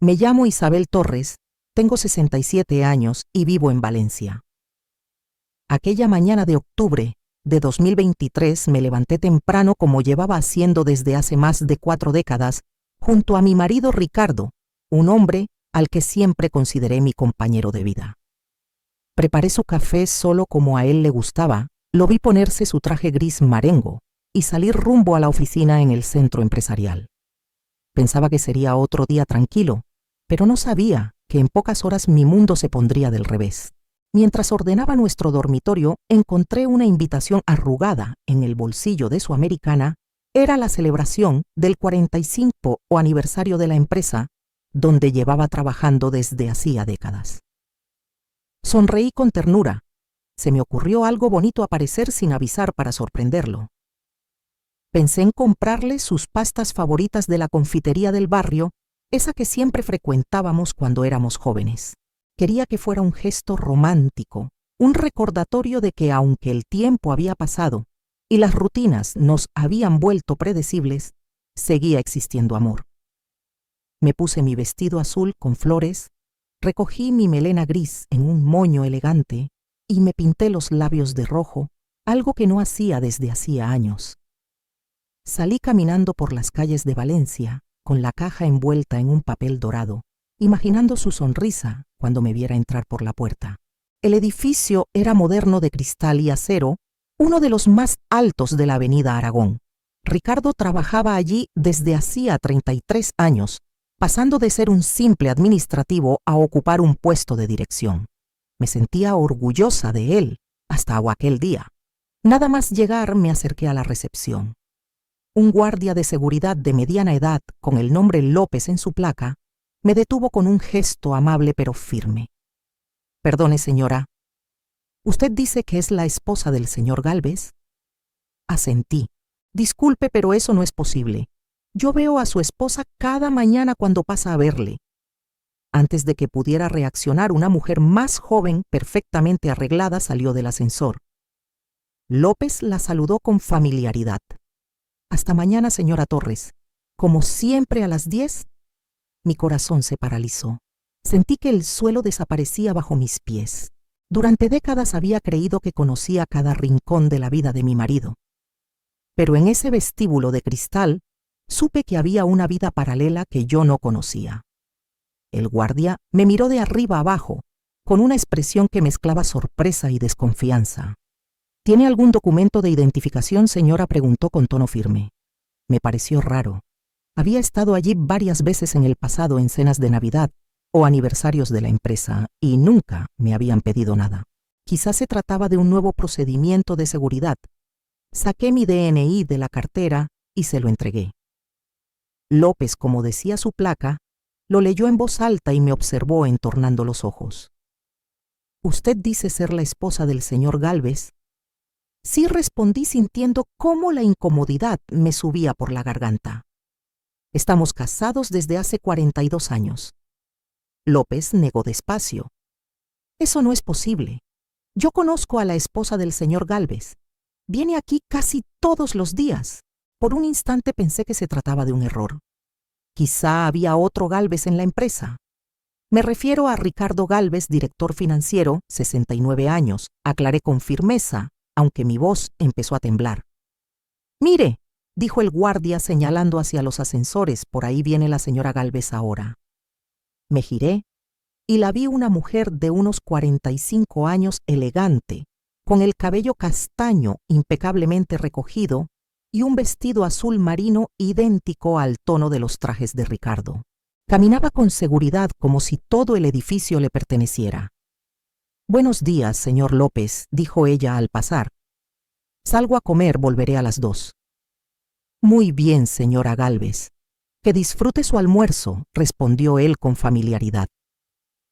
Me llamo Isabel Torres, tengo 67 años y vivo en Valencia. Aquella mañana de octubre de 2023 me levanté temprano como llevaba haciendo desde hace más de 4 décadas, junto a mi marido Ricardo, un hombre al que siempre consideré mi compañero de vida. Preparé su café solo como a él le gustaba, lo vi ponerse su traje gris marengo y salir rumbo a la oficina en el centro empresarial. Pensaba que sería otro día tranquilo, pero no sabía que en pocas horas mi mundo se pondría del revés. Mientras ordenaba nuestro dormitorio, encontré una invitación arrugada en el bolsillo de su americana. Era la celebración del 45 aniversario de la empresa, donde llevaba trabajando desde hacía décadas. Sonreí con ternura. Se me ocurrió algo bonito aparecer sin avisar para sorprenderlo. Pensé en comprarle sus pastas favoritas de la confitería del barrio, esa que siempre frecuentábamos cuando éramos jóvenes. Quería que fuera un gesto romántico, un recordatorio de que aunque el tiempo había pasado y las rutinas nos habían vuelto predecibles, seguía existiendo amor. Me puse mi vestido azul con flores, recogí mi melena gris en un moño elegante y me pinté los labios de rojo, algo que no hacía desde hacía años. Salí caminando por las calles de Valencia, con la caja envuelta en un papel dorado, imaginando su sonrisa cuando me viera entrar por la puerta. El edificio era moderno de cristal y acero, uno de los más altos de la avenida Aragón. Ricardo trabajaba allí desde hacía 33 años, pasando de ser un simple administrativo a ocupar un puesto de dirección. Me sentía orgullosa de él hasta aquel día. Nada más llegar me acerqué a la recepción. Un guardia de seguridad de mediana edad, con el nombre López en su placa, me detuvo con un gesto amable pero firme. «Perdone, señora, ¿usted dice que es la esposa del señor Gálvez?» Asentí. «Disculpe, pero eso no es posible. Yo veo a su esposa cada mañana cuando pasa a verle». Antes de que pudiera reaccionar, una mujer más joven, perfectamente arreglada, salió del ascensor. López la saludó con familiaridad. «Hasta mañana, señora Torres. Como siempre a las 10. Mi corazón se paralizó. Sentí que el suelo desaparecía bajo mis pies. Durante décadas había creído que conocía cada rincón de la vida de mi marido. Pero en ese vestíbulo de cristal, supe que había una vida paralela que yo no conocía. El guardia me miró de arriba abajo, con una expresión que mezclaba sorpresa y desconfianza. «¿Tiene algún documento de identificación, señora?», preguntó con tono firme. Me pareció raro. Había estado allí varias veces en el pasado en cenas de Navidad o aniversarios de la empresa y nunca me habían pedido nada. Quizás se trataba de un nuevo procedimiento de seguridad. Saqué mi DNI de la cartera y se lo entregué. López, como decía su placa, lo leyó en voz alta y me observó entornando los ojos. «¿Usted dice ser la esposa del señor Gálvez?» Sí, respondí sintiendo cómo la incomodidad me subía por la garganta. «Estamos casados desde hace 42 años. López negó despacio. «Eso no es posible. Yo conozco a la esposa del señor Gálvez. Viene aquí casi todos los días». Por un instante pensé que se trataba de un error. Quizá había otro Gálvez en la empresa. «Me refiero a Ricardo Gálvez, director financiero, 69 años», aclaré con firmeza, aunque mi voz empezó a temblar. «Mire», dijo el guardia señalando hacia los ascensores, «por ahí viene la señora Gálvez ahora». Me giré y la vi una mujer de unos 45 años elegante, con el cabello castaño impecablemente recogido y un vestido azul marino idéntico al tono de los trajes de Ricardo. Caminaba con seguridad como si todo el edificio le perteneciera. «Buenos días, señor López», dijo ella al pasar. «Salgo a comer, volveré a las 2». «Muy bien, señora Gálvez. Que disfrute su almuerzo», respondió él con familiaridad.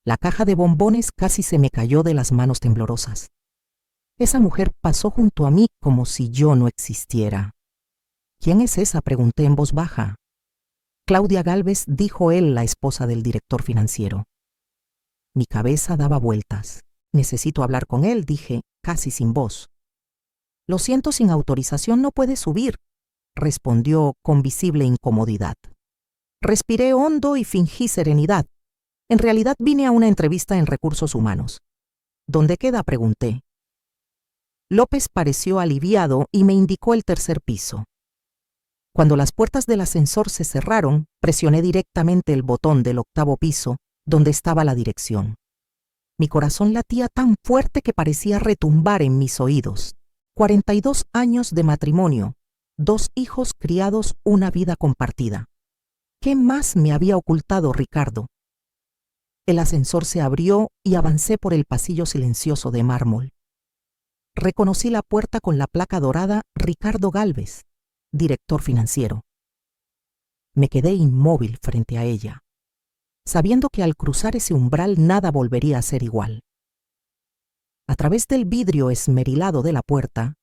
La caja de bombones casi se me cayó de las manos temblorosas. Esa mujer pasó junto a mí como si yo no existiera. «¿Quién es esa?», pregunté en voz baja. «Claudia Gálvez», dijo él, «la esposa del director financiero». Mi cabeza daba vueltas. «Necesito hablar con él», dije, casi sin voz. «Lo siento, sin autorización no puede subir», respondió con visible incomodidad. Respiré hondo y fingí serenidad. En realidad vine a una entrevista en Recursos Humanos. ¿Dónde queda?, pregunté. López pareció aliviado y me indicó el tercer piso. Cuando las puertas del ascensor se cerraron, presioné directamente el botón del 8º piso, donde estaba la dirección. Mi corazón latía tan fuerte que parecía retumbar en mis oídos. 42 años de matrimonio, 2 hijos criados, una vida compartida. ¿Qué más me había ocultado Ricardo? El ascensor se abrió y avancé por el pasillo silencioso de mármol. Reconocí la puerta con la placa dorada Ricardo Gálvez, director financiero. Me quedé inmóvil frente a ella, sabiendo que al cruzar ese umbral nada volvería a ser igual. A través del vidrio esmerilado de la puerta,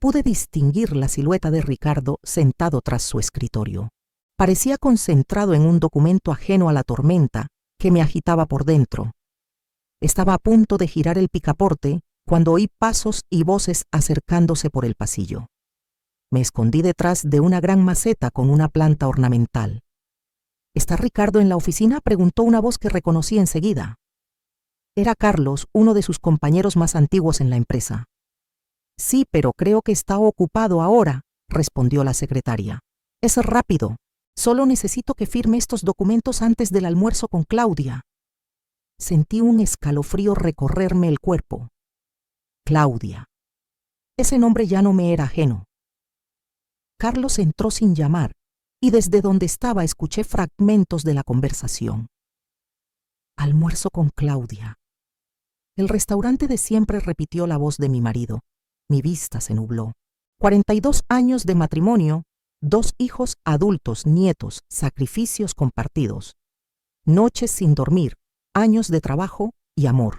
pude distinguir la silueta de Ricardo sentado tras su escritorio. Parecía concentrado en un documento ajeno a la tormenta que me agitaba por dentro. Estaba a punto de girar el picaporte cuando oí pasos y voces acercándose por el pasillo. Me escondí detrás de una gran maceta con una planta ornamental. ¿Está Ricardo en la oficina?, preguntó una voz que reconocí enseguida. Era Carlos, uno de sus compañeros más antiguos en la empresa. Sí, pero creo que está ocupado ahora, respondió la secretaria. Es rápido. Solo necesito que firme estos documentos antes del almuerzo con Claudia. Sentí un escalofrío recorrerme el cuerpo. Claudia. Ese nombre ya no me era ajeno. Carlos entró sin llamar, y desde donde estaba escuché fragmentos de la conversación. Almuerzo con Claudia. El restaurante de siempre, repitió la voz de mi marido. Mi vista se nubló. 42 años de matrimonio, 2 hijos adultos, nietos, sacrificios compartidos. Noches sin dormir, años de trabajo y amor.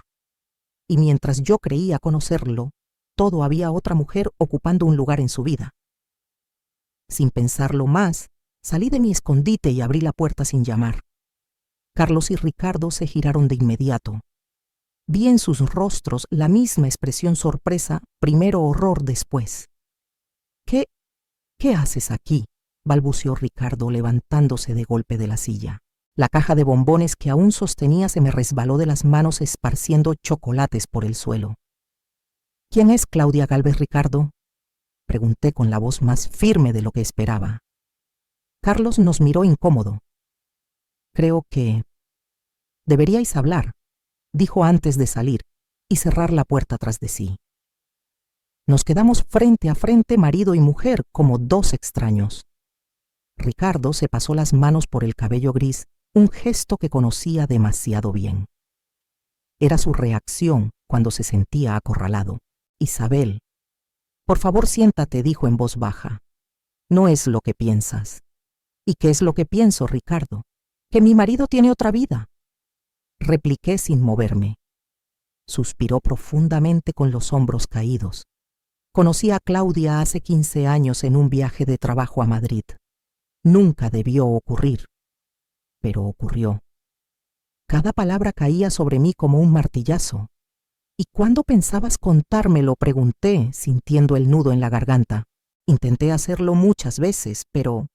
Y mientras yo creía conocerlo, todo había otra mujer ocupando un lugar en su vida. Sin pensarlo más, salí de mi escondite y abrí la puerta sin llamar. Carlos y Ricardo se giraron de inmediato. Vi en sus rostros la misma expresión: sorpresa, primero horror, después. ¿Qué haces aquí?, balbuceó Ricardo, levantándose de golpe de la silla. La caja de bombones que aún sostenía se me resbaló de las manos, esparciendo chocolates por el suelo. ¿Quién es Claudia Gálvez, Ricardo?, pregunté con la voz más firme de lo que esperaba. Carlos nos miró incómodo. Creo que deberíais hablar, dijo antes de salir y cerrar la puerta tras de sí. Nos quedamos frente a frente, marido y mujer, como 2 extraños. Ricardo se pasó las manos por el cabello gris, un gesto que conocía demasiado bien. Era su reacción cuando se sentía acorralado. Isabel. Por favor, siéntate, dijo en voz baja. No es lo que piensas. ¿Y qué es lo que pienso, Ricardo? Que mi marido tiene otra vida. Repliqué sin moverme. Suspiró profundamente con los hombros caídos. Conocí a Claudia hace 15 años en un viaje de trabajo a Madrid. Nunca debió ocurrir, pero ocurrió. Cada palabra caía sobre mí como un martillazo. ¿Y cuándo pensabas contármelo?, pregunté, sintiendo el nudo en la garganta. Intenté hacerlo muchas veces, pero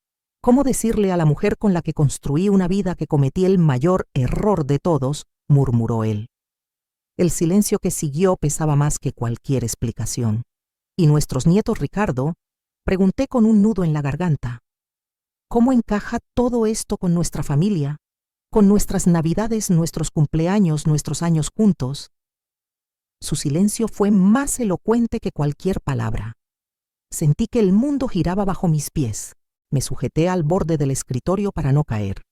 ¿cómo decirle a la mujer con la que construí una vida que cometí el mayor error de todos?, murmuró él. El silencio que siguió pesaba más que cualquier explicación. ¿Y nuestros nietos, Ricardo?, pregunté con un nudo en la garganta. ¿Cómo encaja todo esto con nuestra familia, con nuestras navidades, nuestros cumpleaños, nuestros años juntos? Su silencio fue más elocuente que cualquier palabra. Sentí que el mundo giraba bajo mis pies. Me sujeté al borde del escritorio para no caer.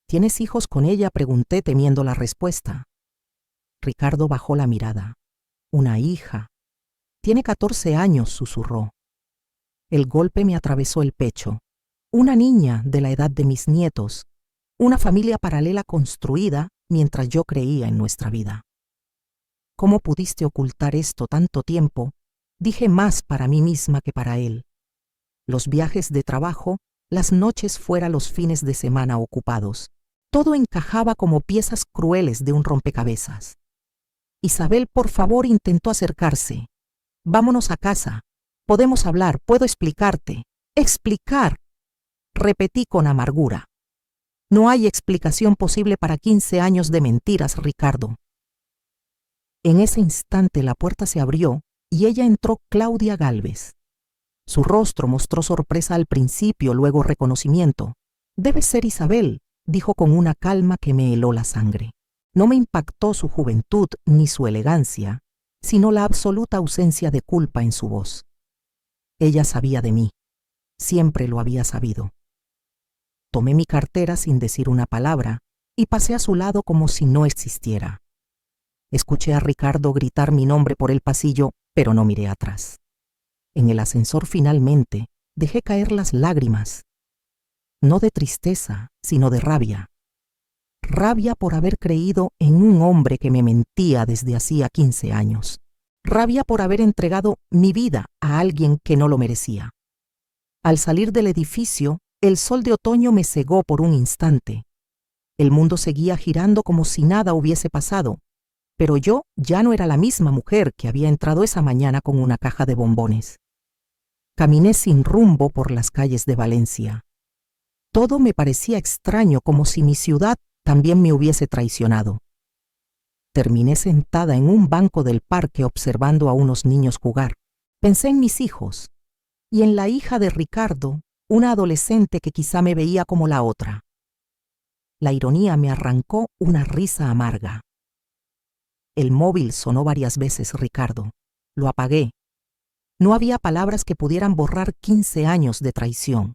¿Tienes hijos con ella?, pregunté, temiendo la respuesta. Ricardo bajó la mirada. Una hija. Tiene 14 años, susurró. El golpe me atravesó el pecho. Una niña de la edad de mis nietos. Una familia paralela construida mientras yo creía en nuestra vida. ¿Cómo pudiste ocultar esto tanto tiempo?, dije, más para mí misma que para él. Los viajes de trabajo, las noches fuera, los fines de semana ocupados. Todo encajaba como piezas crueles de un rompecabezas. Isabel, por favor, intentó acercarse. Vámonos a casa. Podemos hablar, puedo explicarte. ¡Explicar!, repetí con amargura. No hay explicación posible para 15 años de mentiras, Ricardo. En ese instante la puerta se abrió y ella entró Claudia Gálvez. Su rostro mostró sorpresa al principio, luego reconocimiento. «Debe ser Isabel», dijo con una calma que me heló la sangre. No me impactó su juventud ni su elegancia, sino la absoluta ausencia de culpa en su voz. Ella sabía de mí. Siempre lo había sabido. Tomé mi cartera sin decir una palabra y pasé a su lado como si no existiera. Escuché a Ricardo gritar mi nombre por el pasillo, pero no miré atrás. En el ascensor finalmente dejé caer las lágrimas, no de tristeza, sino de rabia. Rabia por haber creído en un hombre que me mentía desde hacía 15 años. Rabia por haber entregado mi vida a alguien que no lo merecía. Al salir del edificio, el sol de otoño me cegó por un instante. El mundo seguía girando como si nada hubiese pasado, pero yo ya no era la misma mujer que había entrado esa mañana con una caja de bombones. Caminé sin rumbo por las calles de Valencia. Todo me parecía extraño, como si mi ciudad también me hubiese traicionado. Terminé sentada en un banco del parque observando a unos niños jugar. Pensé en mis hijos y en la hija de Ricardo, una adolescente que quizá me veía como la otra. La ironía me arrancó una risa amarga. El móvil sonó varias veces, Ricardo. Lo apagué. No había palabras que pudieran borrar 15 años de traición.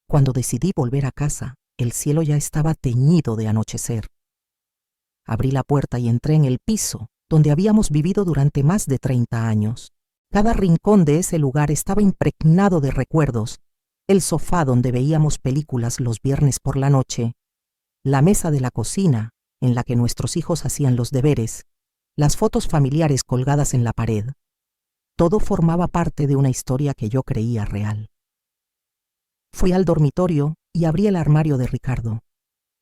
Cuando decidí volver a casa, el cielo ya estaba teñido de anochecer. Abrí la puerta y entré en el piso, donde habíamos vivido durante más de 30 años. Cada rincón de ese lugar estaba impregnado de recuerdos. El sofá donde veíamos películas los viernes por la noche, la mesa de la cocina, en la que nuestros hijos hacían los deberes, las fotos familiares colgadas en la pared. Todo formaba parte de una historia que yo creía real. Fui al dormitorio y abrí el armario de Ricardo.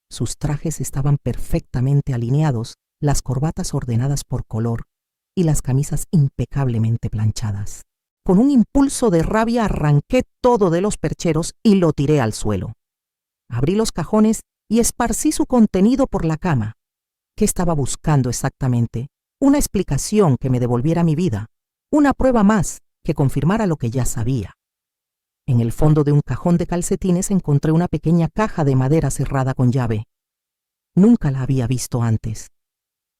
Sus trajes estaban perfectamente alineados, las corbatas ordenadas por color y las camisas impecablemente planchadas. Con un impulso de rabia arranqué todo de los percheros y lo tiré al suelo. Abrí los cajones y esparcí su contenido por la cama. ¿Qué estaba buscando exactamente? Una explicación que me devolviera mi vida, una prueba más que confirmara lo que ya sabía. En el fondo de un cajón de calcetines encontré una pequeña caja de madera cerrada con llave. Nunca la había visto antes.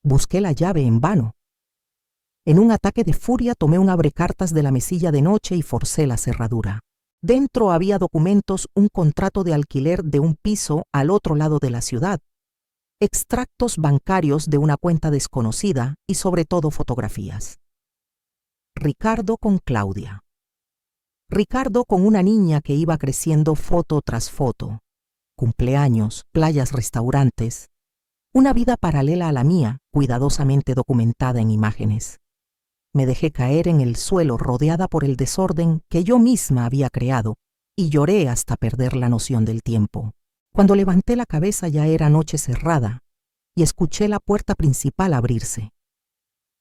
Busqué la llave en vano. En un ataque de furia tomé un abrecartas de la mesilla de noche y forcé la cerradura. Dentro había documentos, un contrato de alquiler de un piso al otro lado de la ciudad, extractos bancarios de una cuenta desconocida y sobre todo fotografías. Ricardo con Claudia. Ricardo con una niña que iba creciendo foto tras foto. Cumpleaños, playas, restaurantes. Una vida paralela a la mía, cuidadosamente documentada en imágenes. Me dejé caer en el suelo rodeada por el desorden que yo misma había creado y lloré hasta perder la noción del tiempo. Cuando levanté la cabeza ya era noche cerrada y escuché la puerta principal abrirse.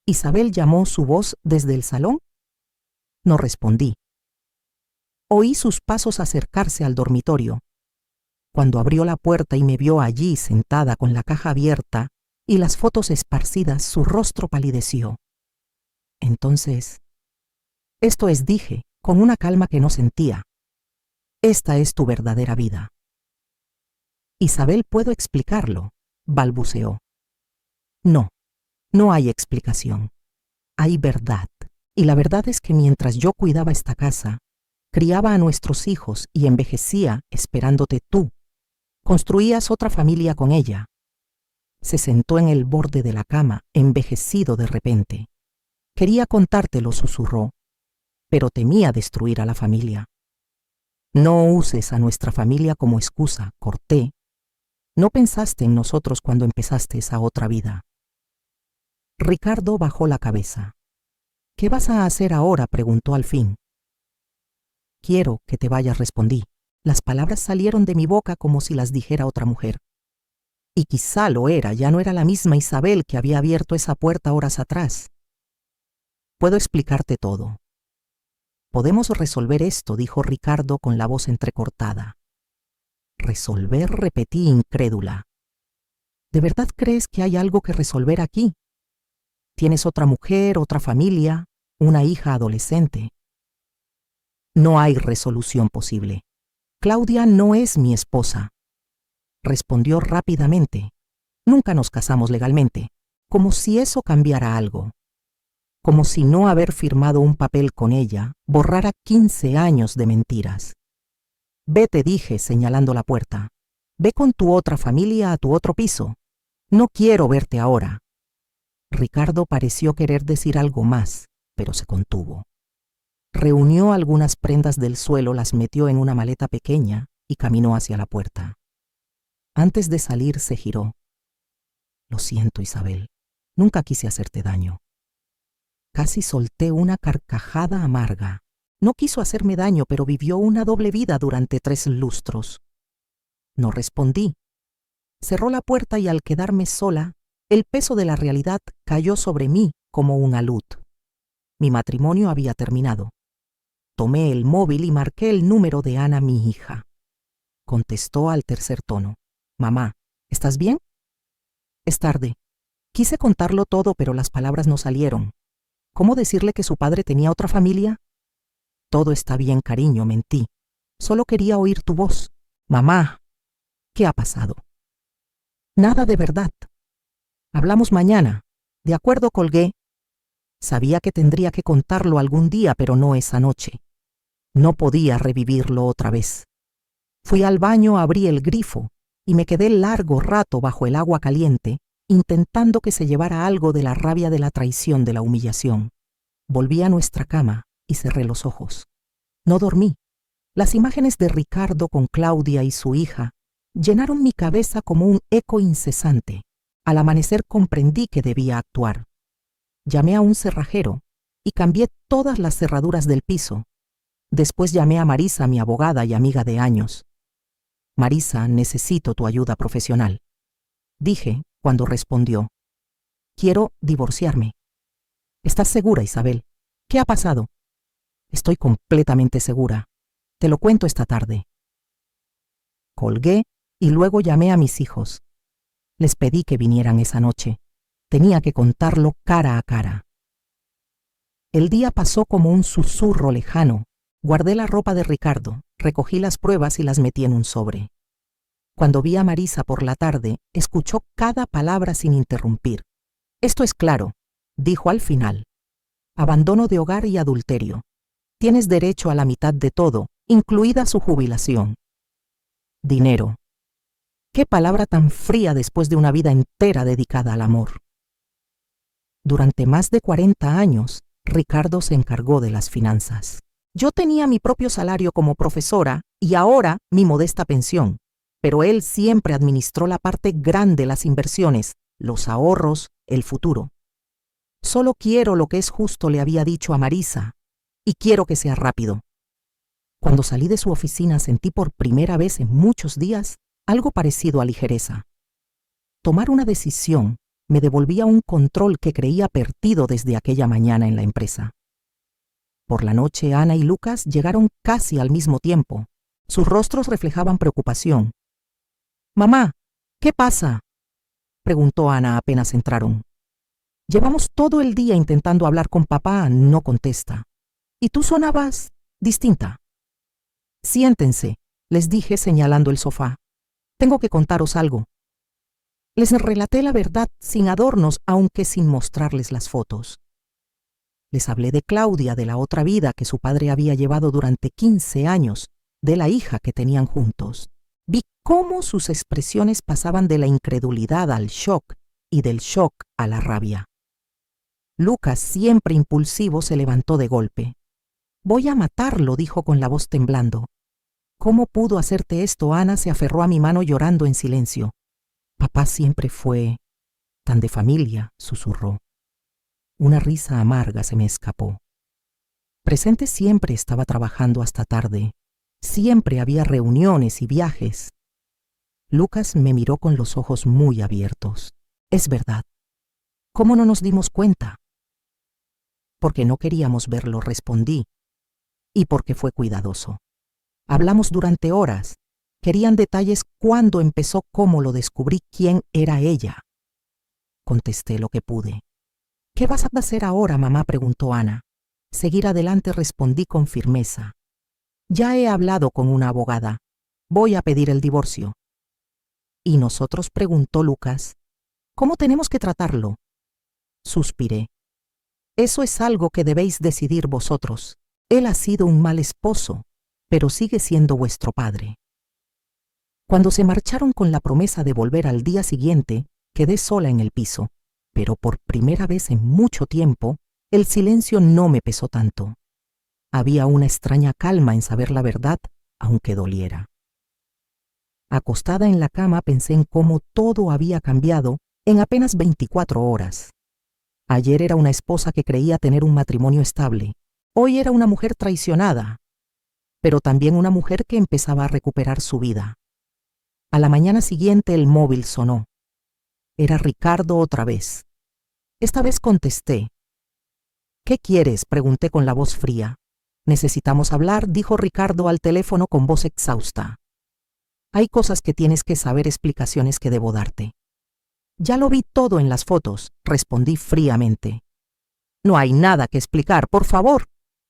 ¿Isabel llamó su voz desde el salón? No respondí. Oí sus pasos acercarse al dormitorio. Cuando abrió la puerta y me vio allí sentada con la caja abierta y las fotos esparcidas, su rostro palideció. Entonces, esto es, dije, con una calma que no sentía. Esta es tu verdadera vida. Isabel, puedo explicarlo, balbuceó. No, no hay explicación. Hay verdad. Y la verdad es que mientras yo cuidaba esta casa, criaba a nuestros hijos y envejecía esperándote tú, construías otra familia con ella. Se sentó en el borde de la cama, envejecido de repente. Quería contártelo, susurró, pero temía destruir a la familia. No uses a nuestra familia como excusa, corté. No pensaste en nosotros cuando empezaste esa otra vida. Ricardo bajó la cabeza. ¿Qué vas a hacer ahora?, preguntó al fin. Quiero que te vayas, respondí. Las palabras salieron de mi boca como si las dijera otra mujer. Y quizá lo era, ya no era la misma Isabel que había abierto esa puerta horas atrás. Puedo explicarte todo. Podemos resolver esto, dijo Ricardo con la voz entrecortada. Resolver, repetí incrédula. ¿De verdad crees que hay algo que resolver aquí? Tienes otra mujer, otra familia, una hija adolescente. No hay resolución posible. Claudia no es mi esposa. Respondió rápidamente. Nunca nos casamos legalmente, como si eso cambiara algo. Como si no haber firmado un papel con ella borrara 15 años de mentiras. Vete, dije, señalando la puerta. Ve con tu otra familia a tu otro piso. No quiero verte ahora. Ricardo pareció querer decir algo más, pero se contuvo. Reunió algunas prendas del suelo, las metió en una maleta pequeña y caminó hacia la puerta. Antes de salir se giró. Lo siento, Isabel. Nunca quise hacerte daño. Casi solté una carcajada amarga. No quiso hacerme daño, pero vivió una doble vida durante 3 lustros. No respondí. Cerró la puerta y al quedarme sola, el peso de la realidad cayó sobre mí como un alud. Mi matrimonio había terminado. Tomé el móvil y marqué el número de Ana, mi hija. Contestó al tercer tono. Mamá, ¿estás bien? Es tarde. Quise contarlo todo, pero las palabras no salieron. ¿Cómo decirle que su padre tenía otra familia? Todo está bien, cariño, mentí. Solo quería oír tu voz. Mamá, ¿qué ha pasado? Nada, de verdad. Hablamos mañana. De acuerdo, colgué. Sabía que tendría que contarlo algún día, pero no esa noche. No podía revivirlo otra vez. Fui al baño, abrí el grifo y me quedé largo rato bajo el agua caliente, intentando que se llevara algo de la rabia de la traición, de la humillación. Volví a nuestra cama y cerré los ojos. No dormí. Las imágenes de Ricardo con Claudia y su hija llenaron mi cabeza como un eco incesante. Al amanecer comprendí que debía actuar. Llamé a un cerrajero y cambié todas las cerraduras del piso. Después llamé a Marisa, mi abogada y amiga de años. Marisa, necesito tu ayuda profesional. Dije cuando respondió. Quiero divorciarme. ¿Estás segura, Isabel? ¿Qué ha pasado? Estoy completamente segura. Te lo cuento esta tarde. Colgué y luego llamé a mis hijos. Les pedí que vinieran esa noche. Tenía que contarlo cara a cara. El día pasó como un susurro lejano. Guardé la ropa de Ricardo, recogí las pruebas y las metí en un sobre. Cuando vi a Marisa por la tarde, escuchó cada palabra sin interrumpir. Esto es claro, dijo al final. Abandono de hogar y adulterio. Tienes derecho a la mitad de todo, incluida su jubilación. Dinero. Qué palabra tan fría después de una vida entera dedicada al amor. Durante más de 40 años, Ricardo se encargó de las finanzas. Yo tenía mi propio salario como profesora y ahora mi modesta pensión, pero él siempre administró la parte grande, las inversiones, los ahorros, el futuro. Solo quiero lo que es justo, le había dicho a Marisa, y quiero que sea rápido. Cuando salí de su oficina sentí por primera vez en muchos días algo parecido a ligereza. Tomar una decisión me devolvía un control que creía perdido desde aquella mañana en la empresa. Por la noche, Ana y Lucas llegaron casi al mismo tiempo. Sus rostros reflejaban preocupación. «Mamá, ¿qué pasa?», preguntó Ana apenas entraron. «Llevamos todo el día intentando hablar con papá», no contesta. «Y tú sonabas distinta». «Siéntense», les dije señalando el sofá. «Tengo que contaros algo». Les relaté la verdad sin adornos, aunque sin mostrarles las fotos. Les hablé de Claudia, de la otra vida que su padre había llevado durante 15 años, de la hija que tenían juntos. Vi cómo sus expresiones pasaban de la incredulidad al shock y del shock a la rabia. Lucas, siempre impulsivo, se levantó de golpe. «Voy a matarlo», dijo con la voz temblando. «¿Cómo pudo hacerte esto?», Ana se aferró a mi mano llorando en silencio. «Papá siempre fue tan de familia», susurró. Una risa amarga se me escapó. Presente siempre estaba trabajando hasta tarde. Siempre había reuniones y viajes. Lucas me miró con los ojos muy abiertos. «Es verdad. ¿Cómo no nos dimos cuenta?». «Porque no queríamos verlo», respondí. «Y porque fue cuidadoso. Hablamos durante horas. Querían detalles: cuándo empezó, cómo lo descubrí, quién era ella. Contesté lo que pude. ¿Qué vas a hacer ahora, mamá?, preguntó Ana. Seguir adelante, respondí con firmeza. Ya he hablado con una abogada. Voy a pedir el divorcio. ¿Y nosotros?, preguntó Lucas. ¿Cómo tenemos que tratarlo? Suspiré. Eso es algo que debéis decidir vosotros. Él ha sido un mal esposo, pero sigue siendo vuestro padre. Cuando se marcharon con la promesa de volver al día siguiente, quedé sola en el piso, pero por primera vez en mucho tiempo, el silencio no me pesó tanto. Había una extraña calma en saber la verdad, aunque doliera. Acostada en la cama, pensé en cómo todo había cambiado en apenas 24 horas. Ayer era una esposa que creía tener un matrimonio estable. Hoy era una mujer traicionada, pero también una mujer que empezaba a recuperar su vida. A la mañana siguiente el móvil sonó. Era Ricardo otra vez. Esta vez contesté. ¿Qué quieres?, pregunté con la voz fría. Necesitamos hablar, dijo Ricardo al teléfono con voz exhausta. Hay cosas que tienes que saber, explicaciones que debo darte. Ya lo vi todo en las fotos, respondí fríamente. No hay nada que explicar, por favor,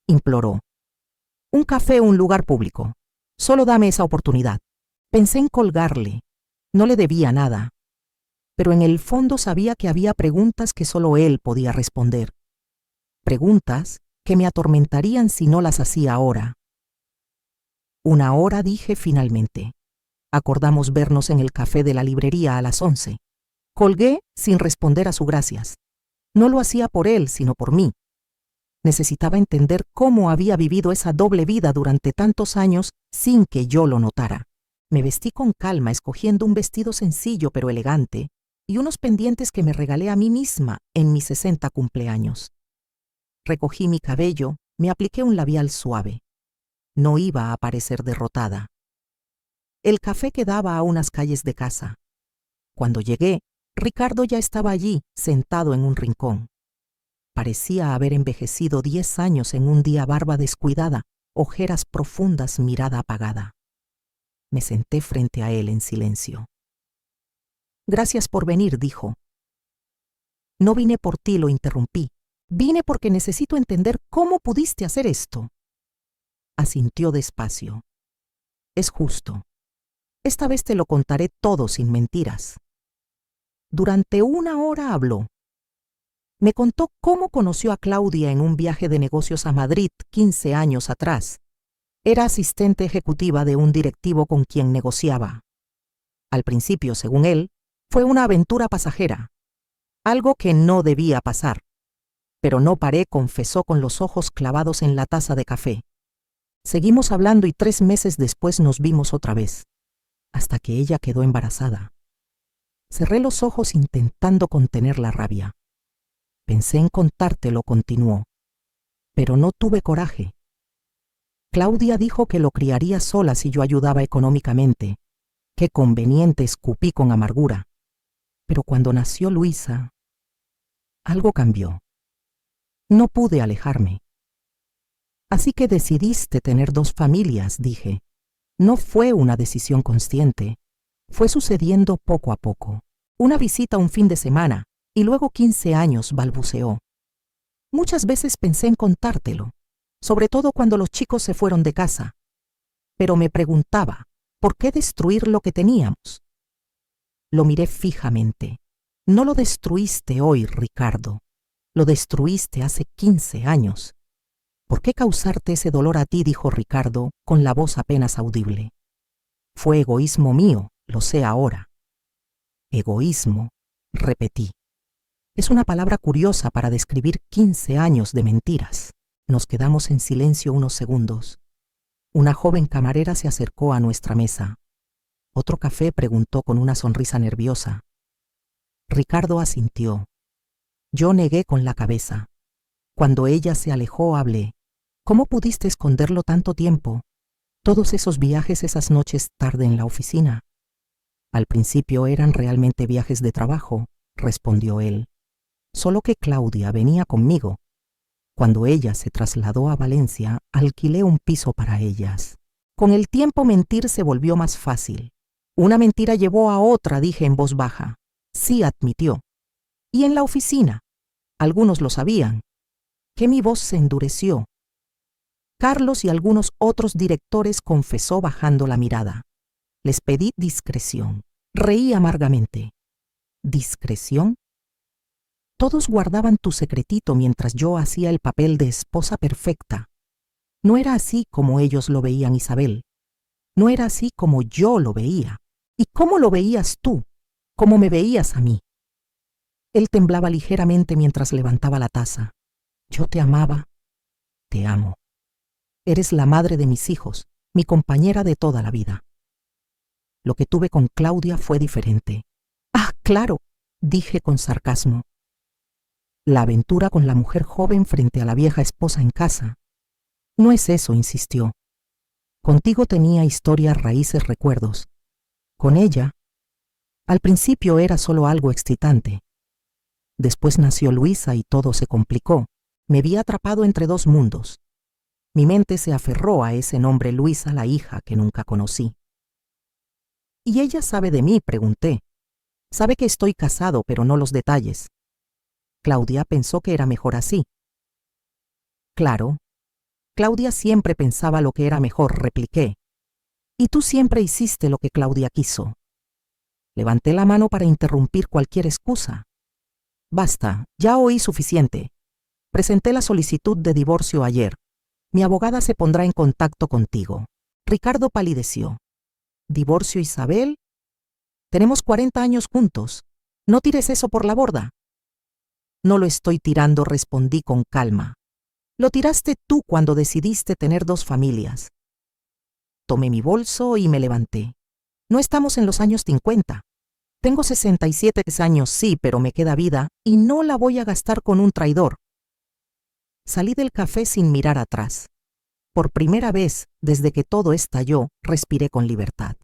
imploró. Un café o un lugar público. Solo dame esa oportunidad. Pensé en colgarle. No le debía nada. Pero en el fondo sabía que había preguntas que solo él podía responder. Preguntas que me atormentarían si no las hacía ahora. Una hora, dije finalmente. Acordamos vernos en el café de la librería a las 11. Colgué sin responder a sus gracias. No lo hacía por él, sino por mí. Necesitaba entender cómo había vivido esa doble vida durante tantos años sin que yo lo notara. Me vestí con calma, escogiendo un vestido sencillo pero elegante y unos pendientes que me regalé a mí misma en mis 60 cumpleaños. Recogí mi cabello, me apliqué un labial suave. No iba a parecer derrotada. El café quedaba a unas calles de casa. Cuando llegué, Ricardo ya estaba allí, sentado en un rincón. Parecía haber envejecido 10 años en un día: barba descuidada, ojeras profundas, mirada apagada. Me senté frente a él en silencio. Gracias por venir, dijo. No vine por ti, lo interrumpí. Vine porque necesito entender cómo pudiste hacer esto. Asintió despacio. Es justo. Esta vez te lo contaré todo sin mentiras. Durante una hora habló. Me contó cómo conoció a Claudia en un viaje de negocios a Madrid 15 años atrás. Era asistente ejecutiva de un directivo con quien negociaba. Al principio, según él, fue una aventura pasajera, algo que no debía pasar. Pero no paré, confesó con los ojos clavados en la taza de café. Seguimos hablando y 3 meses después nos vimos otra vez, hasta que ella quedó embarazada. Cerré los ojos intentando contener la rabia. Pensé en contártelo, continuó, pero no tuve coraje. Claudia dijo que lo criaría sola si yo ayudaba económicamente. Qué conveniente, escupí con amargura. Pero cuando nació Luisa, algo cambió. No pude alejarme. Así que decidiste tener 2 familias, dije. No fue una decisión consciente. Fue sucediendo poco a poco. Una visita un fin de semana, y luego 15 años, balbuceó. Muchas veces pensé en contártelo, sobre todo cuando los chicos se fueron de casa. Pero me preguntaba, ¿por qué destruir lo que teníamos? Lo miré fijamente. No lo destruiste hoy, Ricardo. Lo destruiste hace 15 años. ¿Por qué causarte ese dolor a ti?, dijo Ricardo, con la voz apenas audible. Fue egoísmo mío, lo sé ahora. Egoísmo, repetí. Es una palabra curiosa para describir 15 años de mentiras. Nos quedamos en silencio unos segundos. Una joven camarera se acercó a nuestra mesa. ¿Otro café?, preguntó con una sonrisa nerviosa. Ricardo asintió. Yo negué con la cabeza. Cuando ella se alejó, hablé. ¿Cómo pudiste esconderlo tanto tiempo? Todos esos viajes, esas noches tarde en la oficina. Al principio eran realmente viajes de trabajo, respondió él. Solo que Claudia venía conmigo. Cuando ella se trasladó a Valencia, alquilé un piso para ellas. Con el tiempo mentir se volvió más fácil. Una mentira llevó a otra, dije en voz baja. Sí, admitió. Y en la oficina, algunos lo sabían, que mi voz se endureció. Carlos y algunos otros directores confesó bajando la mirada. Les pedí discreción. Reí amargamente. ¿Discreción? Todos guardaban tu secretito mientras yo hacía el papel de esposa perfecta. No era así como ellos lo veían, Isabel. No era así como yo lo veía. ¿Y cómo lo veías tú? ¿Cómo me veías a mí? Él temblaba ligeramente mientras levantaba la taza. Yo te amaba. Te amo. Eres la madre de mis hijos, mi compañera de toda la vida. Lo que tuve con Claudia fue diferente. Ah, claro, dije con sarcasmo. La aventura con la mujer joven frente a la vieja esposa en casa. No es eso, insistió. Contigo tenía historias, raíces, recuerdos. Con ella, al principio era solo algo excitante. Después nació Luisa y todo se complicó. Me vi atrapado entre dos mundos. Mi mente se aferró a ese nombre, Luisa, la hija que nunca conocí. ¿Y ella sabe de mí?, pregunté. Sabe que estoy casado, pero no los detalles. Claudia pensó que era mejor así. Claro. Claudia siempre pensaba lo que era mejor, repliqué. Y tú siempre hiciste lo que Claudia quiso. Levanté la mano para interrumpir cualquier excusa. Basta, ya oí suficiente. Presenté la solicitud de divorcio ayer. Mi abogada se pondrá en contacto contigo. Ricardo palideció. ¿Divorcio, Isabel? Tenemos 40 años juntos. No tires eso por la borda. No lo estoy tirando, respondí con calma. Lo tiraste tú cuando decidiste tener 2 familias. Tomé mi bolso y me levanté. No estamos en los años 50. Tengo 67 años, sí, pero me queda vida y no la voy a gastar con un traidor. Salí del café sin mirar atrás. Por primera vez, desde que todo estalló, respiré con libertad.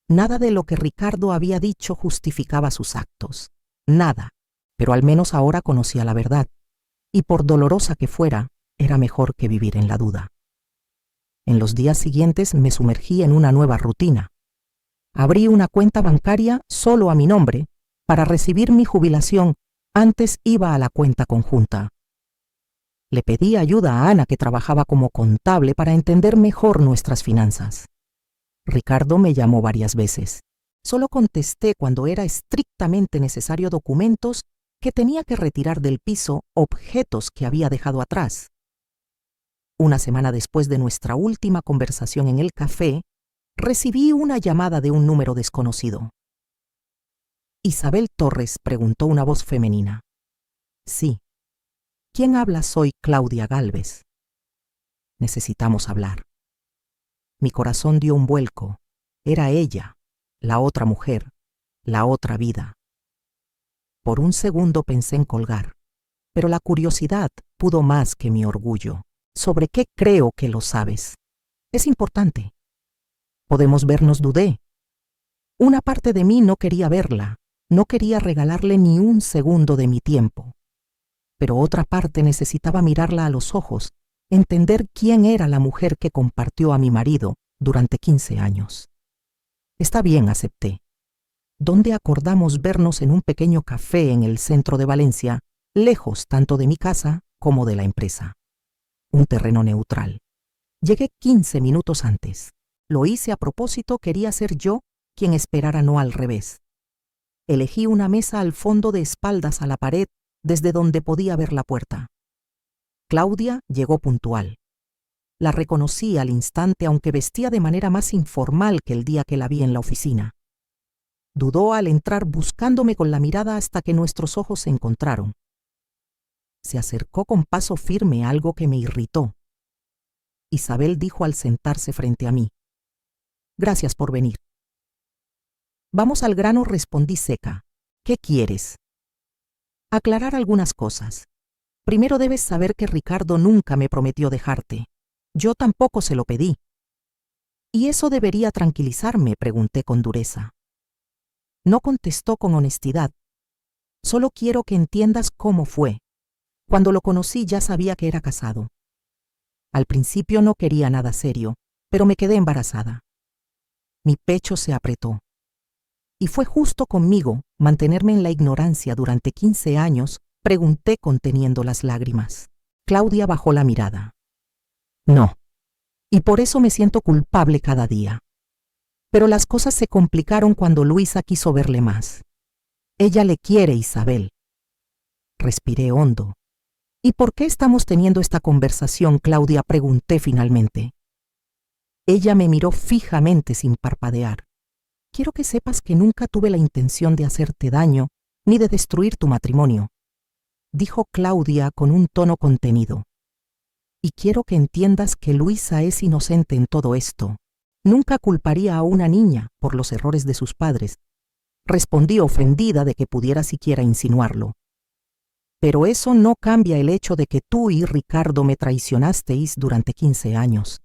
Nada de lo que Ricardo había dicho justificaba sus actos. Nada. Pero al menos ahora conocía la verdad. Y por dolorosa que fuera, era mejor que vivir en la duda. En los días siguientes me sumergí en una nueva rutina. Abrí una cuenta bancaria solo a mi nombre para recibir mi jubilación. Antes iba a la cuenta conjunta. Le pedí ayuda a Ana, que trabajaba como contable, para entender mejor nuestras finanzas. Ricardo me llamó varias veces. Solo contesté cuando era estrictamente necesario documentos que tenía que retirar del piso, objetos que había dejado atrás. Una semana después de nuestra última conversación en el café, recibí una llamada de un número desconocido. «Isabel Torres», preguntó una voz femenina. «Sí». «¿Quién habla?» «Soy Claudia Gálvez». «Necesitamos hablar». Mi corazón dio un vuelco. Era ella, la otra mujer, la otra vida. Por un segundo pensé en colgar, pero la curiosidad pudo más que mi orgullo. ¿Sobre qué? Creo que lo sabes. Es importante. ¿Podemos vernos? Dudé. Una parte de mí no quería verla, no quería regalarle ni un segundo de mi tiempo. Pero otra parte necesitaba mirarla a los ojos, entender quién era la mujer que compartió a mi marido durante 15 años. Está bien, acepté. ¿Dónde acordamos vernos? En un pequeño café en el centro de Valencia, lejos tanto de mi casa como de la empresa. Un terreno neutral. Llegué 15 minutos antes. Lo hice a propósito, quería ser yo quien esperara, no al revés. Elegí una mesa al fondo, de espaldas a la pared, desde donde podía ver la puerta. Claudia llegó puntual. La reconocí al instante, aunque vestía de manera más informal que el día que la vi en la oficina. Dudó al entrar, buscándome con la mirada hasta que nuestros ojos se encontraron. Se acercó con paso firme, algo que me irritó. Isabel, dijo al sentarse frente a mí. Gracias por venir. Vamos al grano, respondí seca. ¿Qué quieres? Aclarar algunas cosas. Primero, debes saber que Ricardo nunca me prometió dejarte. Yo tampoco se lo pedí. ¿Y eso debería tranquilizarme?, pregunté con dureza. No contestó con honestidad. Solo quiero que entiendas cómo fue. Cuando lo conocí ya sabía que era casado. Al principio no quería nada serio, pero me quedé embarazada. Mi pecho se apretó. Y fue justo conmigo mantenerme en la ignorancia durante 15 años, pregunté conteniendo las lágrimas. Claudia bajó la mirada. No. Y por eso me siento culpable cada día. Pero las cosas se complicaron cuando Luisa quiso verle más. Ella le quiere, Isabel. Respiré hondo. ¿Y por qué estamos teniendo esta conversación, Claudia?, pregunté finalmente. Ella me miró fijamente sin parpadear. Quiero que sepas que nunca tuve la intención de hacerte daño ni de destruir tu matrimonio, dijo Claudia con un tono contenido. Y quiero que entiendas que Luisa es inocente en todo esto. Nunca culparía a una niña por los errores de sus padres. Respondí ofendida de que pudiera siquiera insinuarlo. Pero eso no cambia el hecho de que tú y Ricardo me traicionasteis durante 15 años.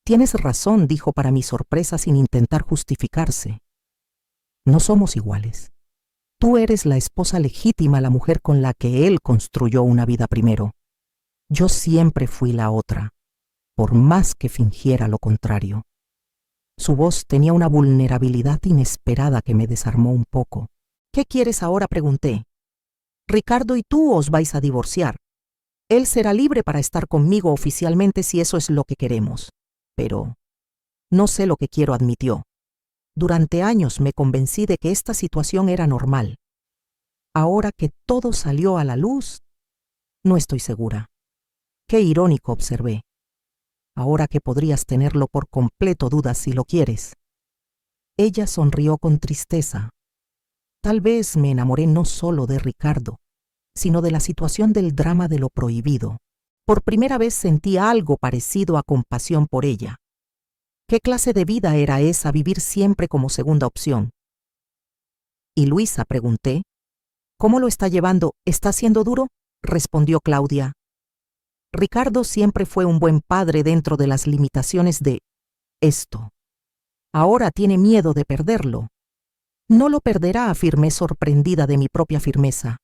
Tienes razón, dijo para mi sorpresa sin intentar justificarse. No somos iguales. Tú eres la esposa legítima, la mujer con la que él construyó una vida primero. Yo siempre fui la otra, por más que fingiera lo contrario. Su voz tenía una vulnerabilidad inesperada que me desarmó un poco. ¿Qué quieres ahora?, pregunté. Ricardo y tú os vais a divorciar. Él será libre para estar conmigo oficialmente si eso es lo que queremos. Pero no sé lo que quiero, admitió. Durante años me convencí de que esta situación era normal. Ahora que todo salió a la luz, no estoy segura. Qué irónico, observé. Ahora que podrías tenerlo por completo, dudas si lo quieres. Ella sonrió con tristeza. Tal vez me enamoré no solo de Ricardo, sino de la situación del drama de lo prohibido. Por primera vez sentí algo parecido a compasión por ella. ¿Qué clase de vida era esa, vivir siempre como segunda opción? ¿Y Luisa?, pregunté. ¿Cómo lo está llevando? ¿Está siendo duro?, respondió Claudia. Ricardo siempre fue un buen padre dentro de las limitaciones de esto. Ahora tiene miedo de perderlo. No lo perderá, afirmé sorprendida de mi propia firmeza.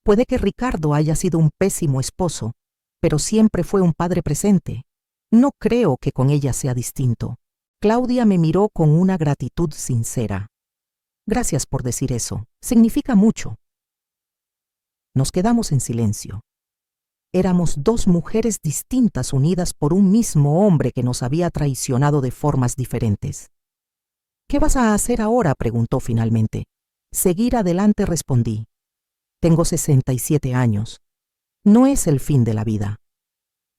Puede que Ricardo haya sido un pésimo esposo, pero siempre fue un padre presente. No creo que con ella sea distinto. Claudia me miró con una gratitud sincera. Gracias por decir eso. Significa mucho. Nos quedamos en silencio. Éramos dos mujeres distintas unidas por un mismo hombre que nos había traicionado de formas diferentes. ¿Qué vas a hacer ahora?, preguntó finalmente. Seguir adelante, respondí. Tengo 67 años. No es el fin de la vida.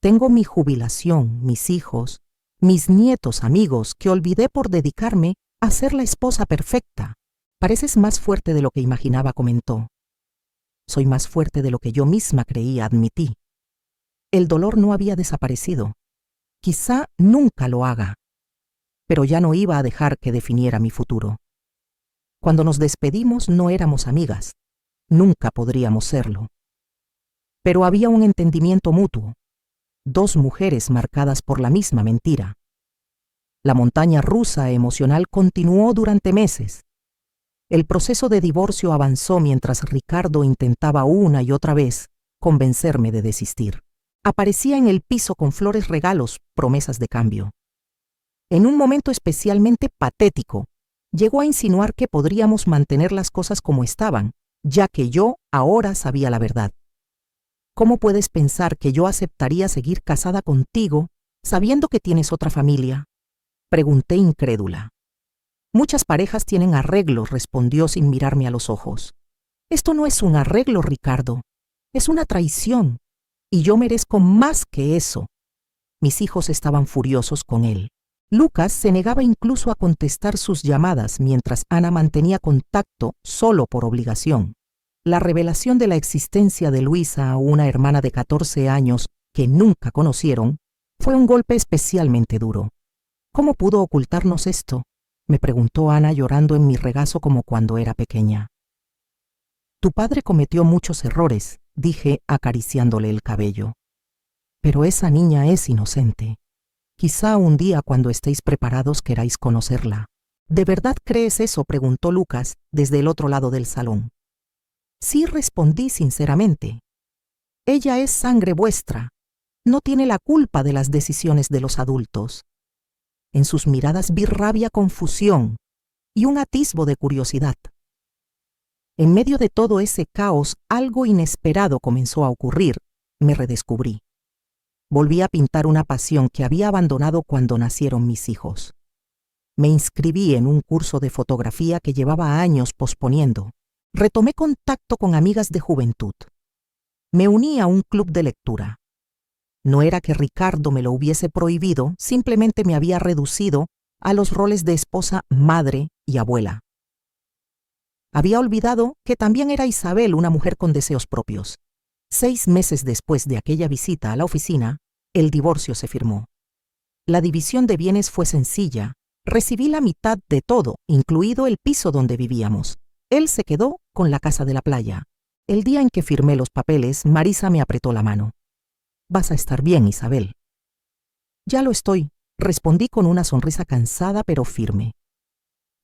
Tengo mi jubilación, mis hijos, mis nietos, amigos, que olvidé por dedicarme a ser la esposa perfecta. Pareces más fuerte de lo que imaginaba, comentó. Soy más fuerte de lo que yo misma creía, admití. El dolor no había desaparecido. Quizá nunca lo haga. Pero ya no iba a dejar que definiera mi futuro. Cuando nos despedimos no éramos amigas. Nunca podríamos serlo. Pero había un entendimiento mutuo. Dos mujeres marcadas por la misma mentira. La montaña rusa emocional continuó durante meses. El proceso de divorcio avanzó mientras Ricardo intentaba una y otra vez convencerme de desistir. Aparecía en el piso con flores, regalos, promesas de cambio. En un momento especialmente patético, llegó a insinuar que podríamos mantener las cosas como estaban, ya que yo ahora sabía la verdad. ¿Cómo puedes pensar que yo aceptaría seguir casada contigo sabiendo que tienes otra familia?, pregunté incrédula. Muchas parejas tienen arreglos, respondió sin mirarme a los ojos. Esto no es un arreglo, Ricardo. Es una traición. Y yo merezco más que eso. Mis hijos estaban furiosos con él. Lucas se negaba incluso a contestar sus llamadas mientras Ana mantenía contacto solo por obligación. La revelación de la existencia de Luisa a una hermana de 14 años que nunca conocieron fue un golpe especialmente duro. ¿Cómo pudo ocultarnos esto?, me preguntó Ana llorando en mi regazo como cuando era pequeña. Tu padre cometió muchos errores, dije acariciándole el cabello. Pero esa niña es inocente. Quizá un día cuando estéis preparados queráis conocerla. ¿De verdad crees eso?, preguntó Lucas desde el otro lado del salón. Sí, respondí sinceramente. Ella es sangre vuestra. no tiene la culpa de las decisiones de los adultos. En sus miradas vi rabia, confusión y un atisbo de curiosidad. En medio de todo ese caos, algo inesperado comenzó a ocurrir. Me redescubrí. Volví a pintar una pasión que había abandonado cuando nacieron mis hijos. Me inscribí en un curso de fotografía que llevaba años posponiendo. Retomé contacto con amigas de juventud. Me uní a un club de lectura. No era que Ricardo me lo hubiese prohibido, simplemente me había reducido a los roles de esposa, madre y abuela. Había olvidado que también era Isabel una mujer con deseos propios. 6 meses después de aquella visita a la oficina, el divorcio se firmó. La división de bienes fue sencilla. Recibí la mitad de todo, incluido el piso donde vivíamos. Él se quedó con la casa de la playa. El día en que firmé los papeles, Marisa me apretó la mano. «Vas a estar bien, Isabel». «Ya lo estoy», respondí con una sonrisa cansada pero firme.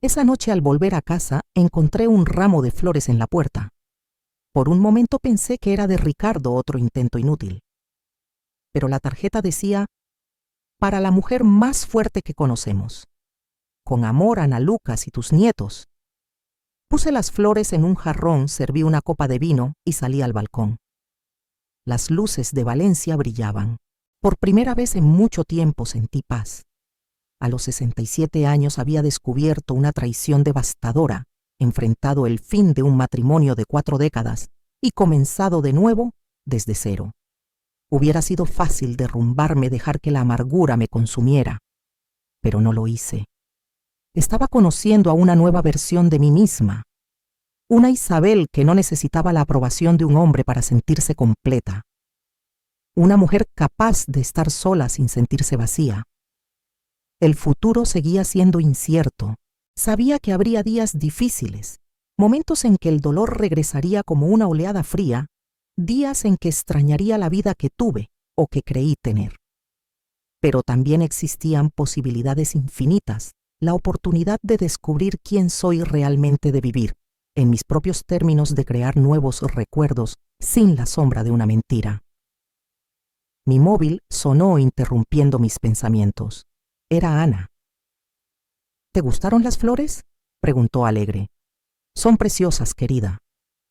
Esa noche, al volver a casa, encontré un ramo de flores en la puerta. Por un momento pensé que era de Ricardo, otro intento inútil. Pero la tarjeta decía: «Para la mujer más fuerte que conocemos. Con amor, Ana Lucas y tus nietos». Puse las flores en un jarrón, serví una copa de vino y salí al balcón. Las luces de Valencia brillaban. Por primera vez en mucho tiempo sentí paz. A los 67 años había descubierto una traición devastadora, enfrentado el fin de un matrimonio de 4 décadas y comenzado de nuevo desde cero. Hubiera sido fácil derrumbarme, dejar que la amargura me consumiera, pero no lo hice. Estaba conociendo a una nueva versión de mí misma, una Isabel que no necesitaba la aprobación de un hombre para sentirse completa, una mujer capaz de estar sola sin sentirse vacía. El futuro seguía siendo incierto. Sabía que habría días difíciles, momentos en que el dolor regresaría como una oleada fría, días en que extrañaría la vida que tuve o que creí tener. Pero también existían posibilidades infinitas, la oportunidad de descubrir quién soy realmente, de vivir, en mis propios términos, de crear nuevos recuerdos sin la sombra de una mentira. Mi móvil sonó interrumpiendo mis pensamientos. Era Ana. «¿Te gustaron las flores?», preguntó alegre. «Son preciosas, querida».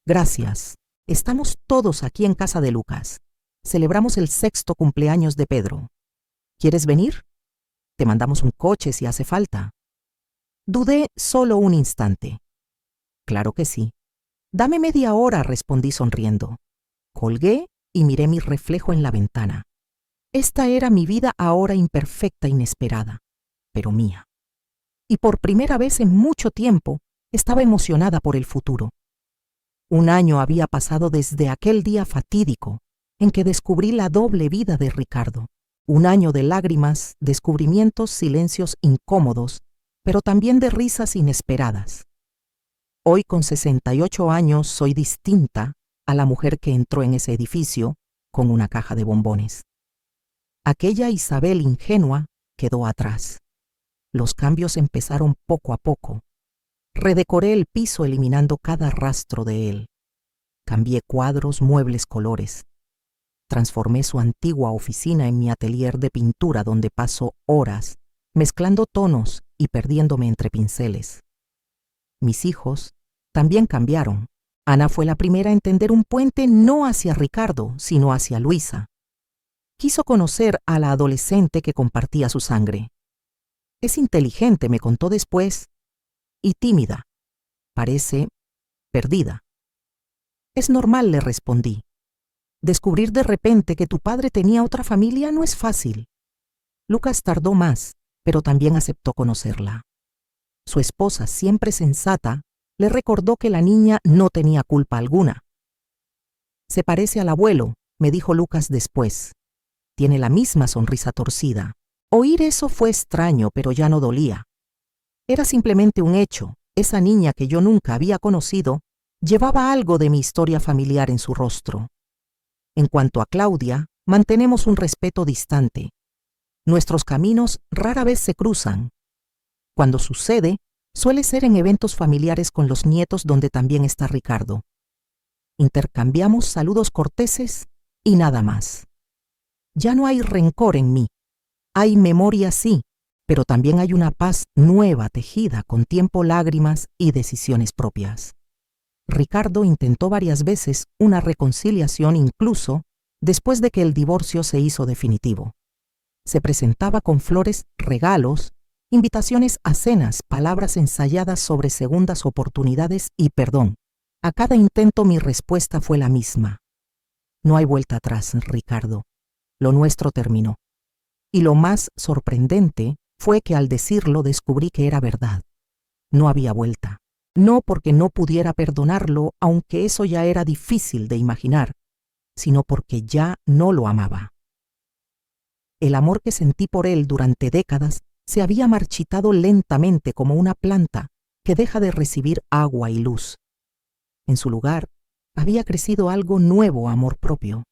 «Gracias. Estamos todos aquí en casa de Lucas. Celebramos el 6º cumpleaños de Pedro. ¿Quieres venir? Te mandamos un coche si hace falta». Dudé solo un instante. «Claro que sí». «Dame media hora», respondí sonriendo. Colgué y miré mi reflejo en la ventana. Esta era mi vida ahora, imperfecta, inesperada, pero mía. Y por primera vez en mucho tiempo estaba emocionada por el futuro. Un año había pasado desde aquel día fatídico en que descubrí la doble vida de Ricardo. Un año de lágrimas, descubrimientos, silencios incómodos, pero también de risas inesperadas. Hoy, con 68 años, soy distinta a la mujer que entró en ese edificio con una caja de bombones. Aquella Isabel ingenua quedó atrás. Los cambios empezaron poco a poco. Redecoré el piso eliminando cada rastro de él. Cambié cuadros, muebles, colores. Transformé su antigua oficina en mi atelier de pintura, donde paso horas mezclando tonos y perdiéndome entre pinceles. Mis hijos también cambiaron. Ana fue la primera a entender un puente no hacia Ricardo, sino hacia Luisa. Quiso conocer a la adolescente que compartía su sangre. Es inteligente, me contó después, y tímida. Parece perdida. Es normal, le respondí. Descubrir de repente que tu padre tenía otra familia no es fácil. Lucas tardó más, pero también aceptó conocerla. Su esposa, siempre sensata, le recordó que la niña no tenía culpa alguna. Se parece al abuelo, me dijo Lucas después. Tiene la misma sonrisa torcida. Oír eso fue extraño, pero ya no dolía. Era simplemente un hecho. Esa niña que yo nunca había conocido llevaba algo de mi historia familiar en su rostro. En cuanto a Claudia, mantenemos un respeto distante. Nuestros caminos rara vez se cruzan. Cuando sucede, suele ser en eventos familiares con los nietos, donde también está Ricardo. Intercambiamos saludos corteses y nada más. Ya no hay rencor en mí. Hay memoria, sí, pero también hay una paz nueva tejida con tiempo, lágrimas y decisiones propias. Ricardo intentó varias veces una reconciliación, incluso después de que el divorcio se hizo definitivo. Se presentaba con flores, regalos, invitaciones a cenas, palabras ensayadas sobre segundas oportunidades y perdón. A cada intento mi respuesta fue la misma. No hay vuelta atrás, Ricardo. Lo nuestro terminó. Y lo más sorprendente fue que al decirlo descubrí que era verdad. No había vuelta. No porque no pudiera perdonarlo, aunque eso ya era difícil de imaginar, sino porque ya no lo amaba. El amor que sentí por él durante décadas se había marchitado lentamente como una planta que deja de recibir agua y luz. En su lugar, había crecido algo nuevo, amor propio.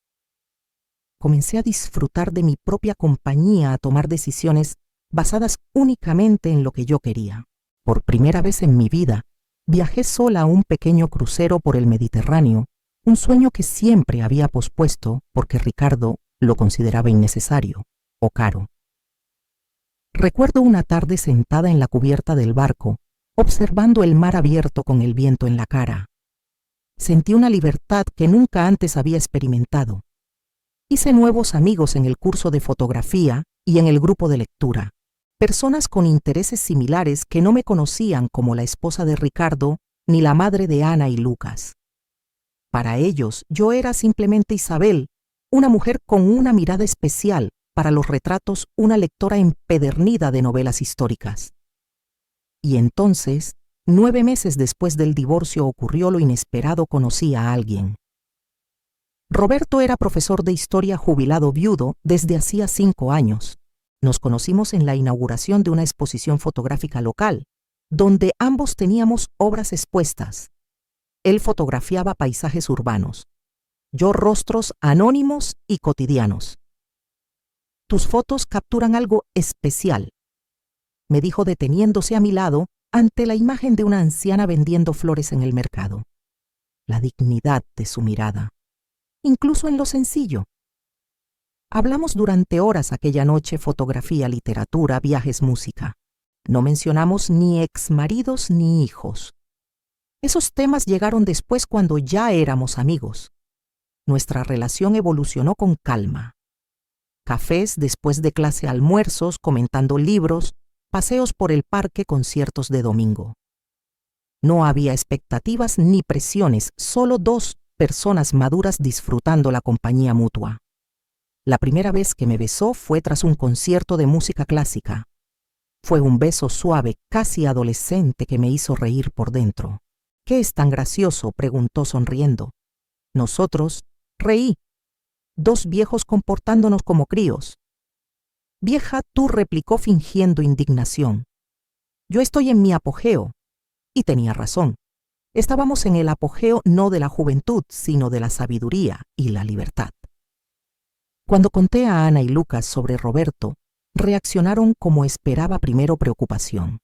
Comencé a disfrutar de mi propia compañía, a tomar decisiones basadas únicamente en lo que yo quería. Por primera vez en mi vida, viajé sola a un pequeño crucero por el Mediterráneo, un sueño que siempre había pospuesto porque Ricardo lo consideraba innecesario o caro. Recuerdo una tarde sentada en la cubierta del barco, observando el mar abierto con el viento en la cara. Sentí una libertad que nunca antes había experimentado. Hice nuevos amigos en el curso de fotografía y en el grupo de lectura, personas con intereses similares que no me conocían como la esposa de Ricardo ni la madre de Ana y Lucas. Para ellos yo era simplemente Isabel, una mujer con una mirada especial, para los retratos una lectora empedernida de novelas históricas. Y entonces, 9 meses después del divorcio, ocurrió lo inesperado: conocí a alguien. Roberto era profesor de historia jubilado viudo desde hacía 5 años. Nos conocimos en la inauguración de una exposición fotográfica local, donde ambos teníamos obras expuestas. Él fotografiaba paisajes urbanos, yo rostros anónimos y cotidianos. Tus fotos capturan algo especial, me dijo deteniéndose a mi lado ante la imagen de una anciana vendiendo flores en el mercado. La dignidad de su mirada, incluso en lo sencillo. Hablamos durante horas aquella noche: fotografía, literatura, viajes, música. No mencionamos ni exmaridos ni hijos. Esos temas llegaron después, cuando ya éramos amigos. Nuestra relación evolucionó con calma. Cafés después de clase, almuerzos, comentando libros, paseos por el parque, conciertos de domingo. No había expectativas ni presiones, solo 2 personas maduras disfrutando la compañía mutua. La primera vez que me besó fue tras un concierto de música clásica. Fue un beso suave, casi adolescente, que me hizo reír por dentro. ¿Qué es tan gracioso?, preguntó sonriendo. Nosotros, reí. 2 viejos comportándonos como críos. Vieja tú, replicó fingiendo indignación. Yo estoy en mi apogeo. Y tenía razón. Estábamos en el apogeo no de la juventud, sino de la sabiduría y la libertad. Cuando conté a Ana y Lucas sobre Roberto, reaccionaron como esperaba: primero preocupación.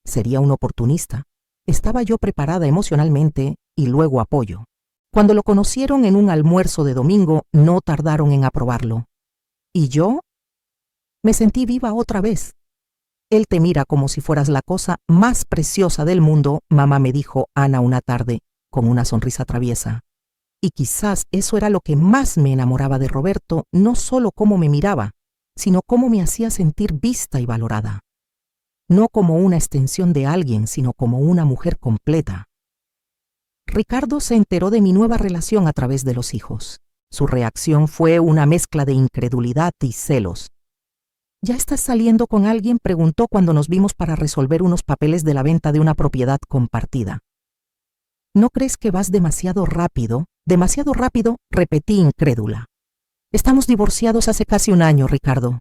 ¿Sería un oportunista? Estaba yo preparada emocionalmente, y luego apoyo. Cuando lo conocieron en un almuerzo de domingo, no tardaron en aprobarlo. ¿Y yo? Me sentí viva otra vez. Él te mira como si fueras la cosa más preciosa del mundo, mamá, me dijo Ana una tarde, con una sonrisa traviesa. Y quizás eso era lo que más me enamoraba de Roberto: no solo cómo me miraba, sino cómo me hacía sentir vista y valorada. No como una extensión de alguien, sino como una mujer completa. Ricardo se enteró de mi nueva relación a través de los hijos. Su reacción fue una mezcla de incredulidad y celos. ¿Ya estás saliendo con alguien?, preguntó cuando nos vimos para resolver unos papeles de la venta de una propiedad compartida. ¿No crees que vas demasiado rápido? Demasiado rápido, repetí incrédula. Estamos divorciados hace casi 1 año, Ricardo.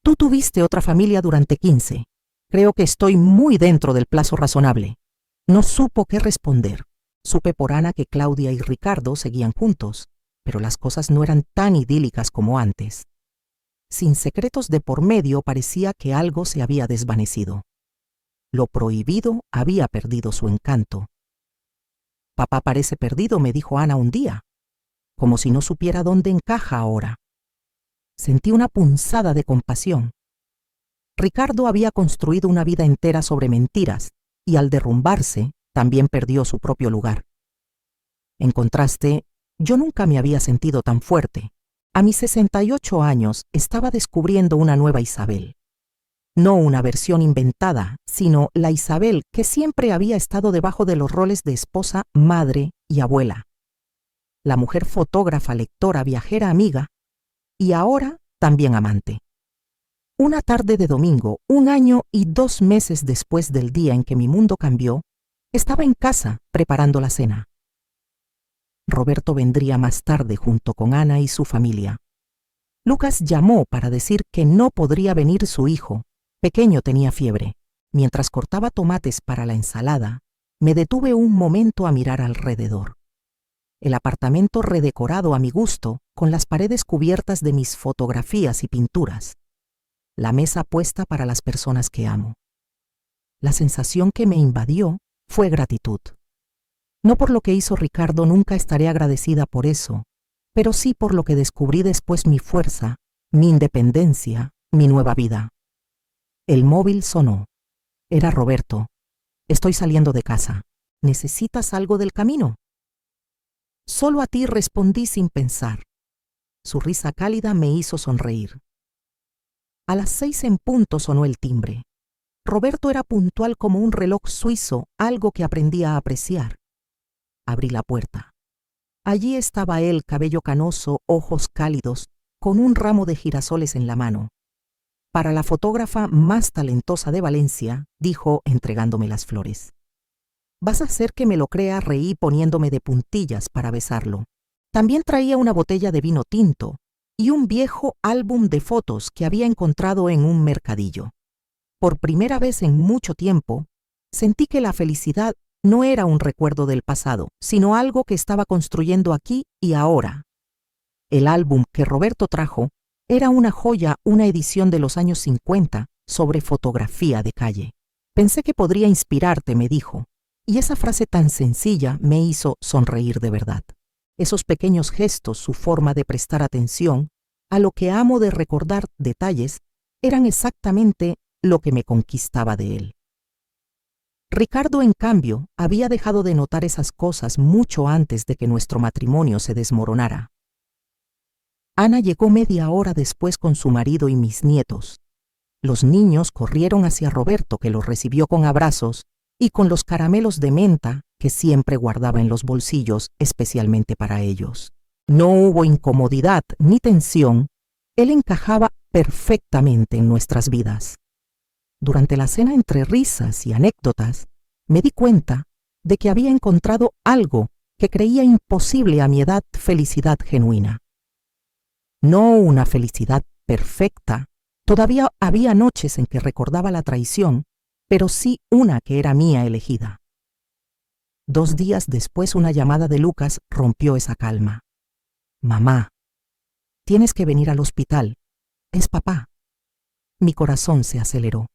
Tú tuviste otra familia durante 15. Creo que estoy muy dentro del plazo razonable. No supo qué responder. Supe por Ana que Claudia y Ricardo seguían juntos, pero las cosas no eran tan idílicas como antes. Sin secretos de por medio, parecía que algo se había desvanecido. Lo prohibido había perdido su encanto. Papá parece perdido, me dijo Ana un día, como si no supiera dónde encaja ahora. Sentí una punzada de compasión. Ricardo había construido una vida entera sobre mentiras y al derrumbarse también perdió su propio lugar. En contraste, yo nunca me había sentido tan fuerte. A mis 68 años estaba descubriendo una nueva Isabel. No una versión inventada, sino la Isabel que siempre había estado debajo de los roles de esposa, madre y abuela. La mujer fotógrafa, lectora, viajera, amiga y ahora también amante. Una tarde de domingo, 1 año y 2 meses después del día en que mi mundo cambió, estaba en casa preparando la cena. Roberto vendría más tarde junto con Ana y su familia. Lucas llamó para decir que no podría venir su hijo. Pequeño tenía fiebre. Mientras cortaba tomates para la ensalada, me detuve un momento a mirar alrededor. El apartamento redecorado a mi gusto, con las paredes cubiertas de mis fotografías y pinturas. La mesa puesta para las personas que amo. La sensación que me invadió fue gratitud. No por lo que hizo Ricardo, nunca estaré agradecida por eso, pero sí por lo que descubrí después: mi fuerza, mi independencia, mi nueva vida. El móvil sonó. Era Roberto. Estoy saliendo de casa. ¿Necesitas algo del camino? Solo a ti, respondí sin pensar. Su risa cálida me hizo sonreír. A las 6 en punto sonó el timbre. Roberto era puntual como un reloj suizo, algo que aprendí a apreciar. Abrí la puerta. Allí estaba él, cabello canoso, ojos cálidos, con un ramo de girasoles en la mano. Para la fotógrafa más talentosa de Valencia, dijo entregándome las flores. Vas a hacer que me lo crea, reí poniéndome de puntillas para besarlo. También traía una botella de vino tinto y un viejo álbum de fotos que había encontrado en un mercadillo. Por primera vez en mucho tiempo, sentí que la felicidad no era un recuerdo del pasado, sino algo que estaba construyendo aquí y ahora. El álbum que Roberto trajo era una joya, una edición de los años 50 sobre fotografía de calle. Pensé que podría inspirarte, me dijo, y esa frase tan sencilla me hizo sonreír de verdad. Esos pequeños gestos, su forma de prestar atención a lo que amo, de recordar detalles, eran exactamente lo que me conquistaba de él. Ricardo, en cambio, había dejado de notar esas cosas mucho antes de que nuestro matrimonio se desmoronara. Ana llegó media hora después con su marido y mis nietos. Los niños corrieron hacia Roberto, que los recibió con abrazos y con los caramelos de menta que siempre guardaba en los bolsillos especialmente para ellos. No hubo incomodidad ni tensión. Él encajaba perfectamente en nuestras vidas. Durante la cena, entre risas y anécdotas, me di cuenta de que había encontrado algo que creía imposible a mi edad: felicidad genuina. No una felicidad perfecta. Todavía había noches en que recordaba la traición, pero sí una que era mía elegida. 2 días después, una llamada de Lucas rompió esa calma. Mamá, tienes que venir al hospital. Es papá. Mi corazón se aceleró.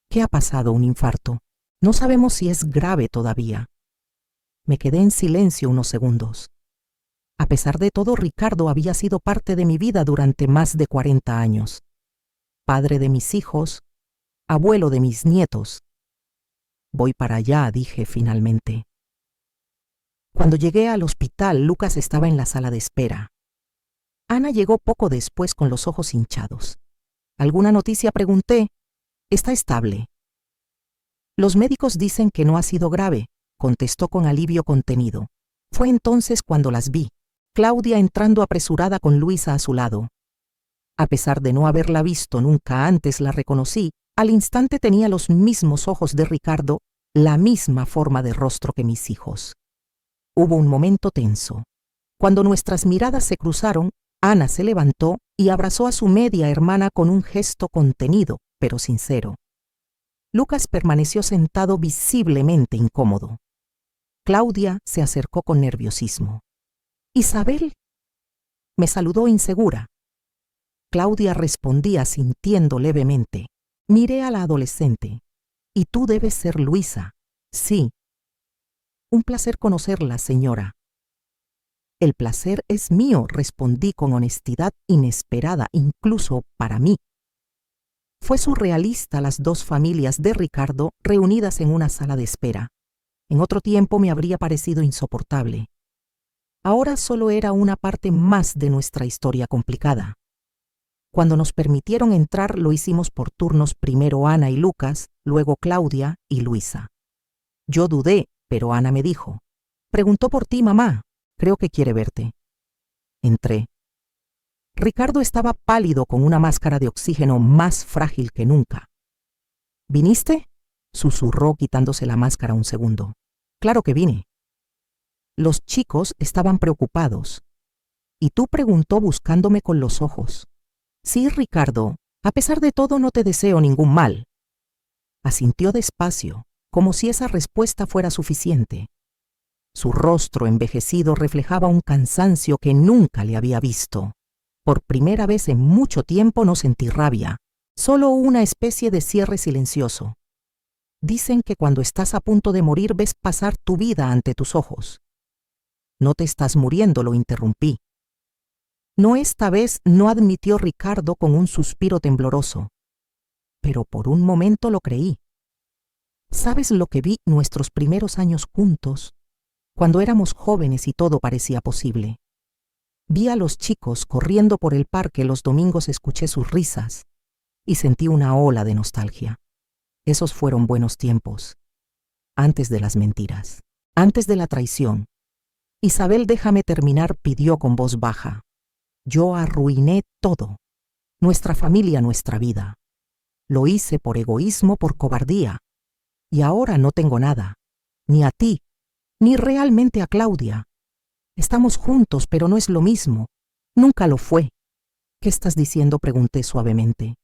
¿Qué ha pasado? ¿Un infarto? No sabemos si es grave todavía. Me quedé en silencio unos segundos. A pesar de todo, Ricardo había sido parte de mi vida durante más de 40 años. Padre de mis hijos, abuelo de mis nietos. Voy para allá, dije finalmente. Cuando llegué al hospital, Lucas estaba en la sala de espera. Ana llegó poco después con los ojos hinchados. ¿Alguna noticia?, pregunté. Está estable. Los médicos dicen que no ha sido grave, contestó con alivio contenido. Fue entonces cuando las vi. Claudia entrando apresurada con Luisa a su lado. A pesar de no haberla visto nunca antes, la reconocí. Al instante tenía los mismos ojos de Ricardo, la misma forma de rostro que mis hijos. Hubo un momento tenso. Cuando nuestras miradas se cruzaron, Ana se levantó y abrazó a su media hermana con un gesto contenido, pero sincero. Lucas permaneció sentado, visiblemente incómodo. Claudia se acercó con nerviosismo. «Isabel», me saludó insegura. Claudia respondía sintiendo levemente. Miré a la adolescente. «Y tú debes ser Luisa». «Sí». «Un placer conocerla, señora». El placer es mío, respondí con honestidad inesperada, incluso para mí. Fue surrealista las dos familias de Ricardo reunidas en una sala de espera. En otro tiempo me habría parecido insoportable. Ahora solo era una parte más de nuestra historia complicada. Cuando nos permitieron entrar lo hicimos por turnos, primero Ana y Lucas, luego Claudia y Luisa. Yo dudé, pero Ana me dijo: «Preguntó por ti, mamá. Creo que quiere verte». Entré. Ricardo estaba pálido con una máscara de oxígeno más frágil que nunca. «¿Viniste?», susurró quitándose la máscara un segundo. «Claro que vine». Los chicos estaban preocupados. «¿Y tú?», preguntó buscándome con los ojos. «Sí, Ricardo, a pesar de todo no te deseo ningún mal». Asintió despacio, como si esa respuesta fuera suficiente. Su rostro envejecido reflejaba un cansancio que nunca le había visto. Por primera vez en mucho tiempo no sentí rabia, solo una especie de cierre silencioso. Dicen que cuando estás a punto de morir ves pasar tu vida ante tus ojos. «No te estás muriendo», lo interrumpí. «No, esta vez», no, admitió Ricardo con un suspiro tembloroso. Pero por un momento lo creí. ¿Sabes lo que vi nuestros primeros años juntos, cuando éramos jóvenes y todo parecía posible? Vi a los chicos corriendo por el parque los domingos, escuché sus risas y sentí una ola de nostalgia. Esos fueron buenos tiempos, antes de las mentiras, antes de la traición. «Isabel, déjame terminar», pidió con voz baja. «Yo arruiné todo, nuestra familia, nuestra vida. Lo hice por egoísmo, por cobardía. Y ahora no tengo nada, ni a ti, ni realmente a Claudia. Estamos juntos, pero no es lo mismo. Nunca lo fue». «¿Qué estás diciendo?», pregunté suavemente.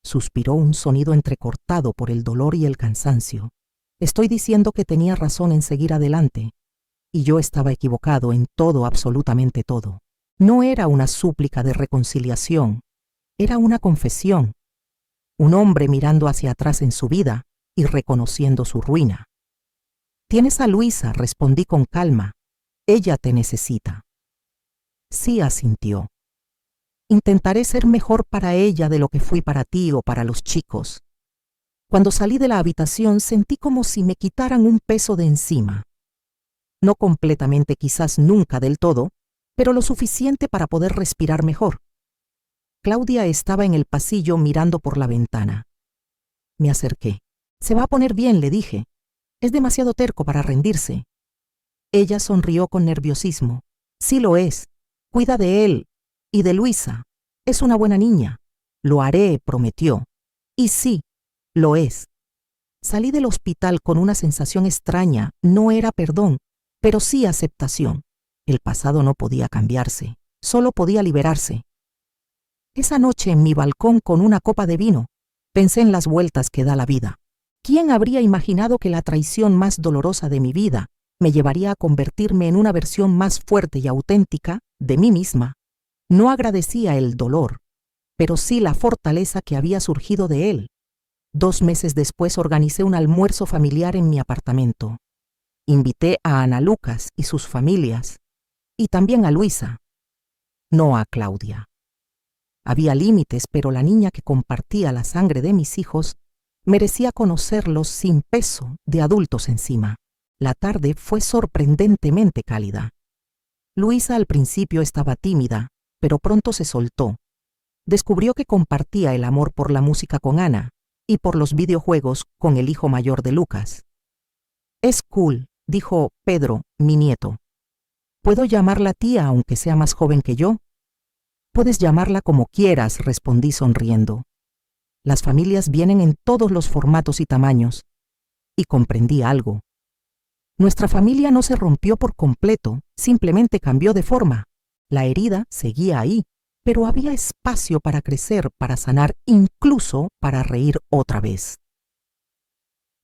Suspiró, un sonido entrecortado por el dolor y el cansancio. «Estoy diciendo que tenía razón en seguir adelante, y yo estaba equivocado en todo, absolutamente todo. No era una súplica de reconciliación, era una confesión. Un hombre mirando hacia atrás en su vida y reconociendo su ruina». «Tienes a Luisa», respondí con calma. «Ella te necesita». «Sí», asintió. «Intentaré ser mejor para ella de lo que fui para ti o para los chicos». Cuando salí de la habitación sentí como si me quitaran un peso de encima. No completamente, quizás nunca del todo, pero lo suficiente para poder respirar mejor. Claudia estaba en el pasillo mirando por la ventana. Me acerqué. «Se va a poner bien», le dije. «Es demasiado terco para rendirse». Ella sonrió con nerviosismo. «Sí lo es. Cuida de él y de Luisa. Es una buena niña». «Lo haré», prometió. Y sí, lo es. Salí del hospital con una sensación extraña. No era perdón, pero sí aceptación. El pasado no podía cambiarse, solo podía liberarse. Esa noche en mi balcón con una copa de vino, pensé en las vueltas que da la vida. ¿Quién habría imaginado que la traición más dolorosa de mi vida me llevaría a convertirme en una versión más fuerte y auténtica de mí misma? No agradecía el dolor, pero sí la fortaleza que había surgido de él. 2 meses después organicé un almuerzo familiar en mi apartamento. Invité a Ana, Lucas y sus familias, y también a Luisa, no a Claudia. Había límites, pero la niña que compartía la sangre de mis hijos merecía conocerlos sin peso de adultos encima. La tarde fue sorprendentemente cálida. Luisa al principio estaba tímida, pero pronto se soltó. Descubrió que compartía el amor por la música con Ana y por los videojuegos con el hijo mayor de Lucas. «Es cool», dijo Pedro, mi nieto. «¿Puedo llamarla tía aunque sea más joven que yo?» «Puedes llamarla como quieras», respondí sonriendo. Las familias vienen en todos los formatos y tamaños. Y comprendí algo. Nuestra familia no se rompió por completo, simplemente cambió de forma. La herida seguía ahí, pero había espacio para crecer, para sanar, incluso para reír otra vez.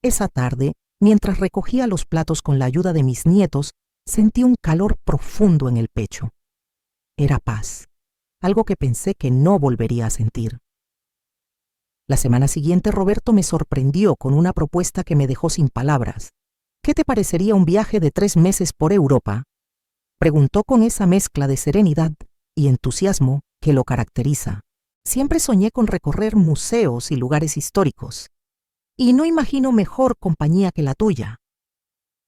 Esa tarde, mientras recogía los platos con la ayuda de mis nietos, sentí un calor profundo en el pecho. Era paz, algo que pensé que no volvería a sentir. La semana siguiente Roberto me sorprendió con una propuesta que me dejó sin palabras. «¿Qué te parecería un viaje de 3 meses por Europa?» Preguntó con esa mezcla de serenidad y entusiasmo que lo caracteriza. Siempre soñé con recorrer museos y lugares históricos, y no imagino mejor compañía que la tuya.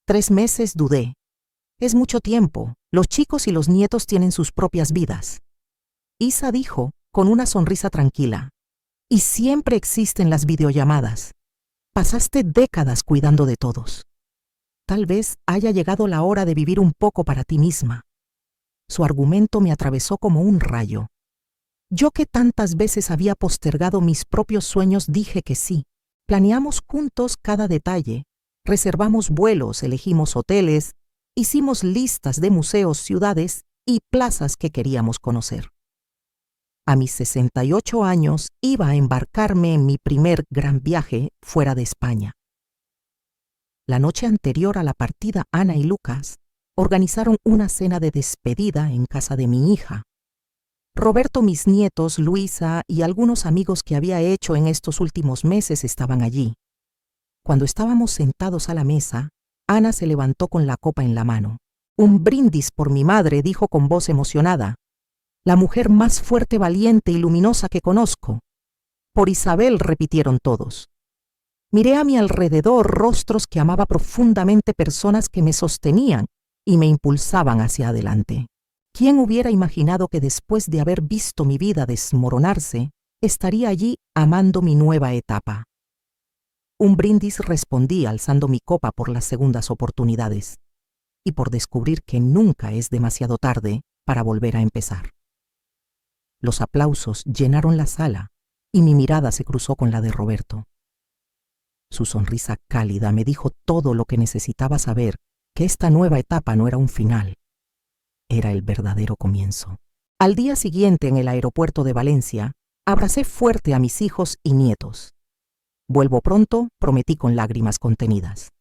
3 meses dudé. Es mucho tiempo. Los chicos y los nietos tienen sus propias vidas. Isa dijo con una sonrisa tranquila. Y siempre existen las videollamadas. Pasaste décadas cuidando de todos. Tal vez haya llegado la hora de vivir un poco para ti misma. Su argumento me atravesó como un rayo. Yo que tantas veces había postergado mis propios sueños dije que sí. Planeamos juntos cada detalle. Reservamos vuelos, elegimos hoteles, hicimos listas de museos, ciudades y plazas que queríamos conocer. A mis 68 años iba a embarcarme en mi primer gran viaje fuera de España. La noche anterior a la partida, Ana y Lucas organizaron una cena de despedida en casa de mi hija. Roberto, mis nietos, Luisa y algunos amigos que había hecho en estos últimos meses estaban allí. Cuando estábamos sentados a la mesa, Ana se levantó con la copa en la mano. «Un brindis por mi madre», dijo con voz emocionada. «La mujer más fuerte, valiente y luminosa que conozco». «Por Isabel», repitieron todos. Miré a mi alrededor rostros que amaba profundamente, personas que me sostenían y me impulsaban hacia adelante. ¿Quién hubiera imaginado que después de haber visto mi vida desmoronarse, estaría allí amando mi nueva etapa? Un brindis, respondí alzando mi copa por las segundas oportunidades y por descubrir que nunca es demasiado tarde para volver a empezar. Los aplausos llenaron la sala y mi mirada se cruzó con la de Roberto. Su sonrisa cálida me dijo todo lo que necesitaba saber, que esta nueva etapa no era un final, era el verdadero comienzo. Al día siguiente, en el aeropuerto de Valencia, abracé fuerte a mis hijos y nietos. «Vuelvo pronto», prometí con lágrimas contenidas.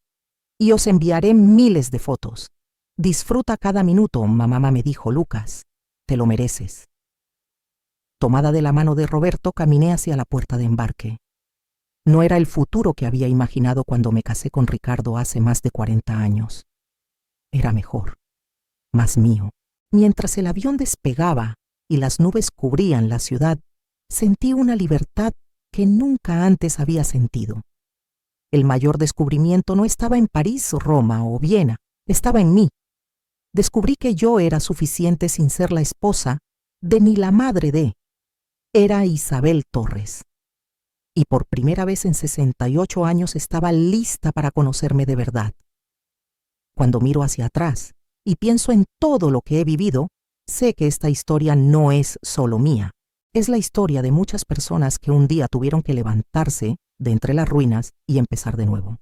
«Y os enviaré miles de fotos. Disfruta cada minuto», mamá me dijo. «Lucas, te lo mereces». Tomada de la mano de Roberto, caminé hacia la puerta de embarque. No era el futuro que había imaginado cuando me casé con Ricardo hace más de 40 años. Era mejor, más mío. Mientras el avión despegaba y las nubes cubrían la ciudad, sentí una libertad que nunca antes había sentido. El mayor descubrimiento no estaba en París, Roma o Viena, estaba en mí. Descubrí que yo era suficiente sin ser la esposa de ni la madre de. Era Isabel Torres. Y por primera vez en 68 años estaba lista para conocerme de verdad. Cuando miro hacia atrás y pienso en todo lo que he vivido, sé que esta historia no es solo mía. Es la historia de muchas personas que un día tuvieron que levantarse de entre las ruinas y empezar de nuevo.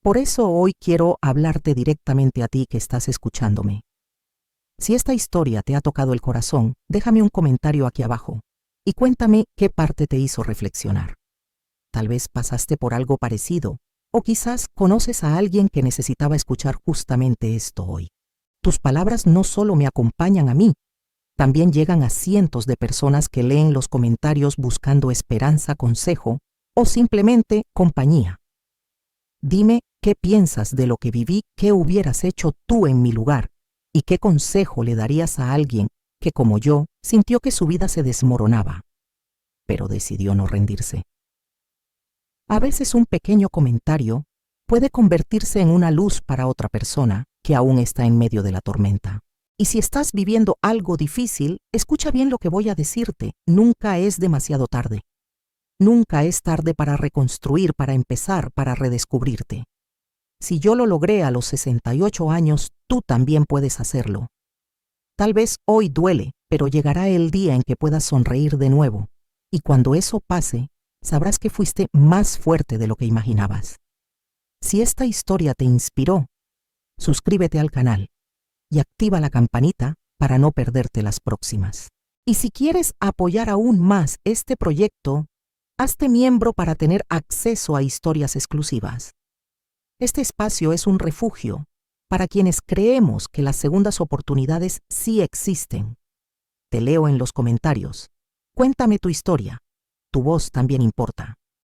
Por eso hoy quiero hablarte directamente a ti que estás escuchándome. Si esta historia te ha tocado el corazón, déjame un comentario aquí abajo y cuéntame qué parte te hizo reflexionar. Tal vez pasaste por algo parecido, o quizás conoces a alguien que necesitaba escuchar justamente esto hoy. Tus palabras no solo me acompañan a mí, también llegan a cientos de personas que leen los comentarios buscando esperanza, consejo o simplemente compañía. Dime qué piensas de lo que viví, qué hubieras hecho tú en mi lugar y qué consejo le darías a alguien que, como yo, sintió que su vida se desmoronaba, pero decidió no rendirse. A veces un pequeño comentario puede convertirse en una luz para otra persona que aún está en medio de la tormenta. Y si estás viviendo algo difícil, escucha bien lo que voy a decirte. Nunca es demasiado tarde. Nunca es tarde para reconstruir, para empezar, para redescubrirte. Si yo lo logré a los 68 años, tú también puedes hacerlo. Tal vez hoy duele, pero llegará el día en que puedas sonreír de nuevo. Y cuando eso pase, sabrás que fuiste más fuerte de lo que imaginabas. Si esta historia te inspiró, suscríbete al canal y activa la campanita para no perderte las próximas. Y si quieres apoyar aún más este proyecto, hazte miembro para tener acceso a historias exclusivas. Este espacio es un refugio para quienes creemos que las segundas oportunidades sí existen. Te leo en los comentarios. Cuéntame tu historia. Tu voz también importa.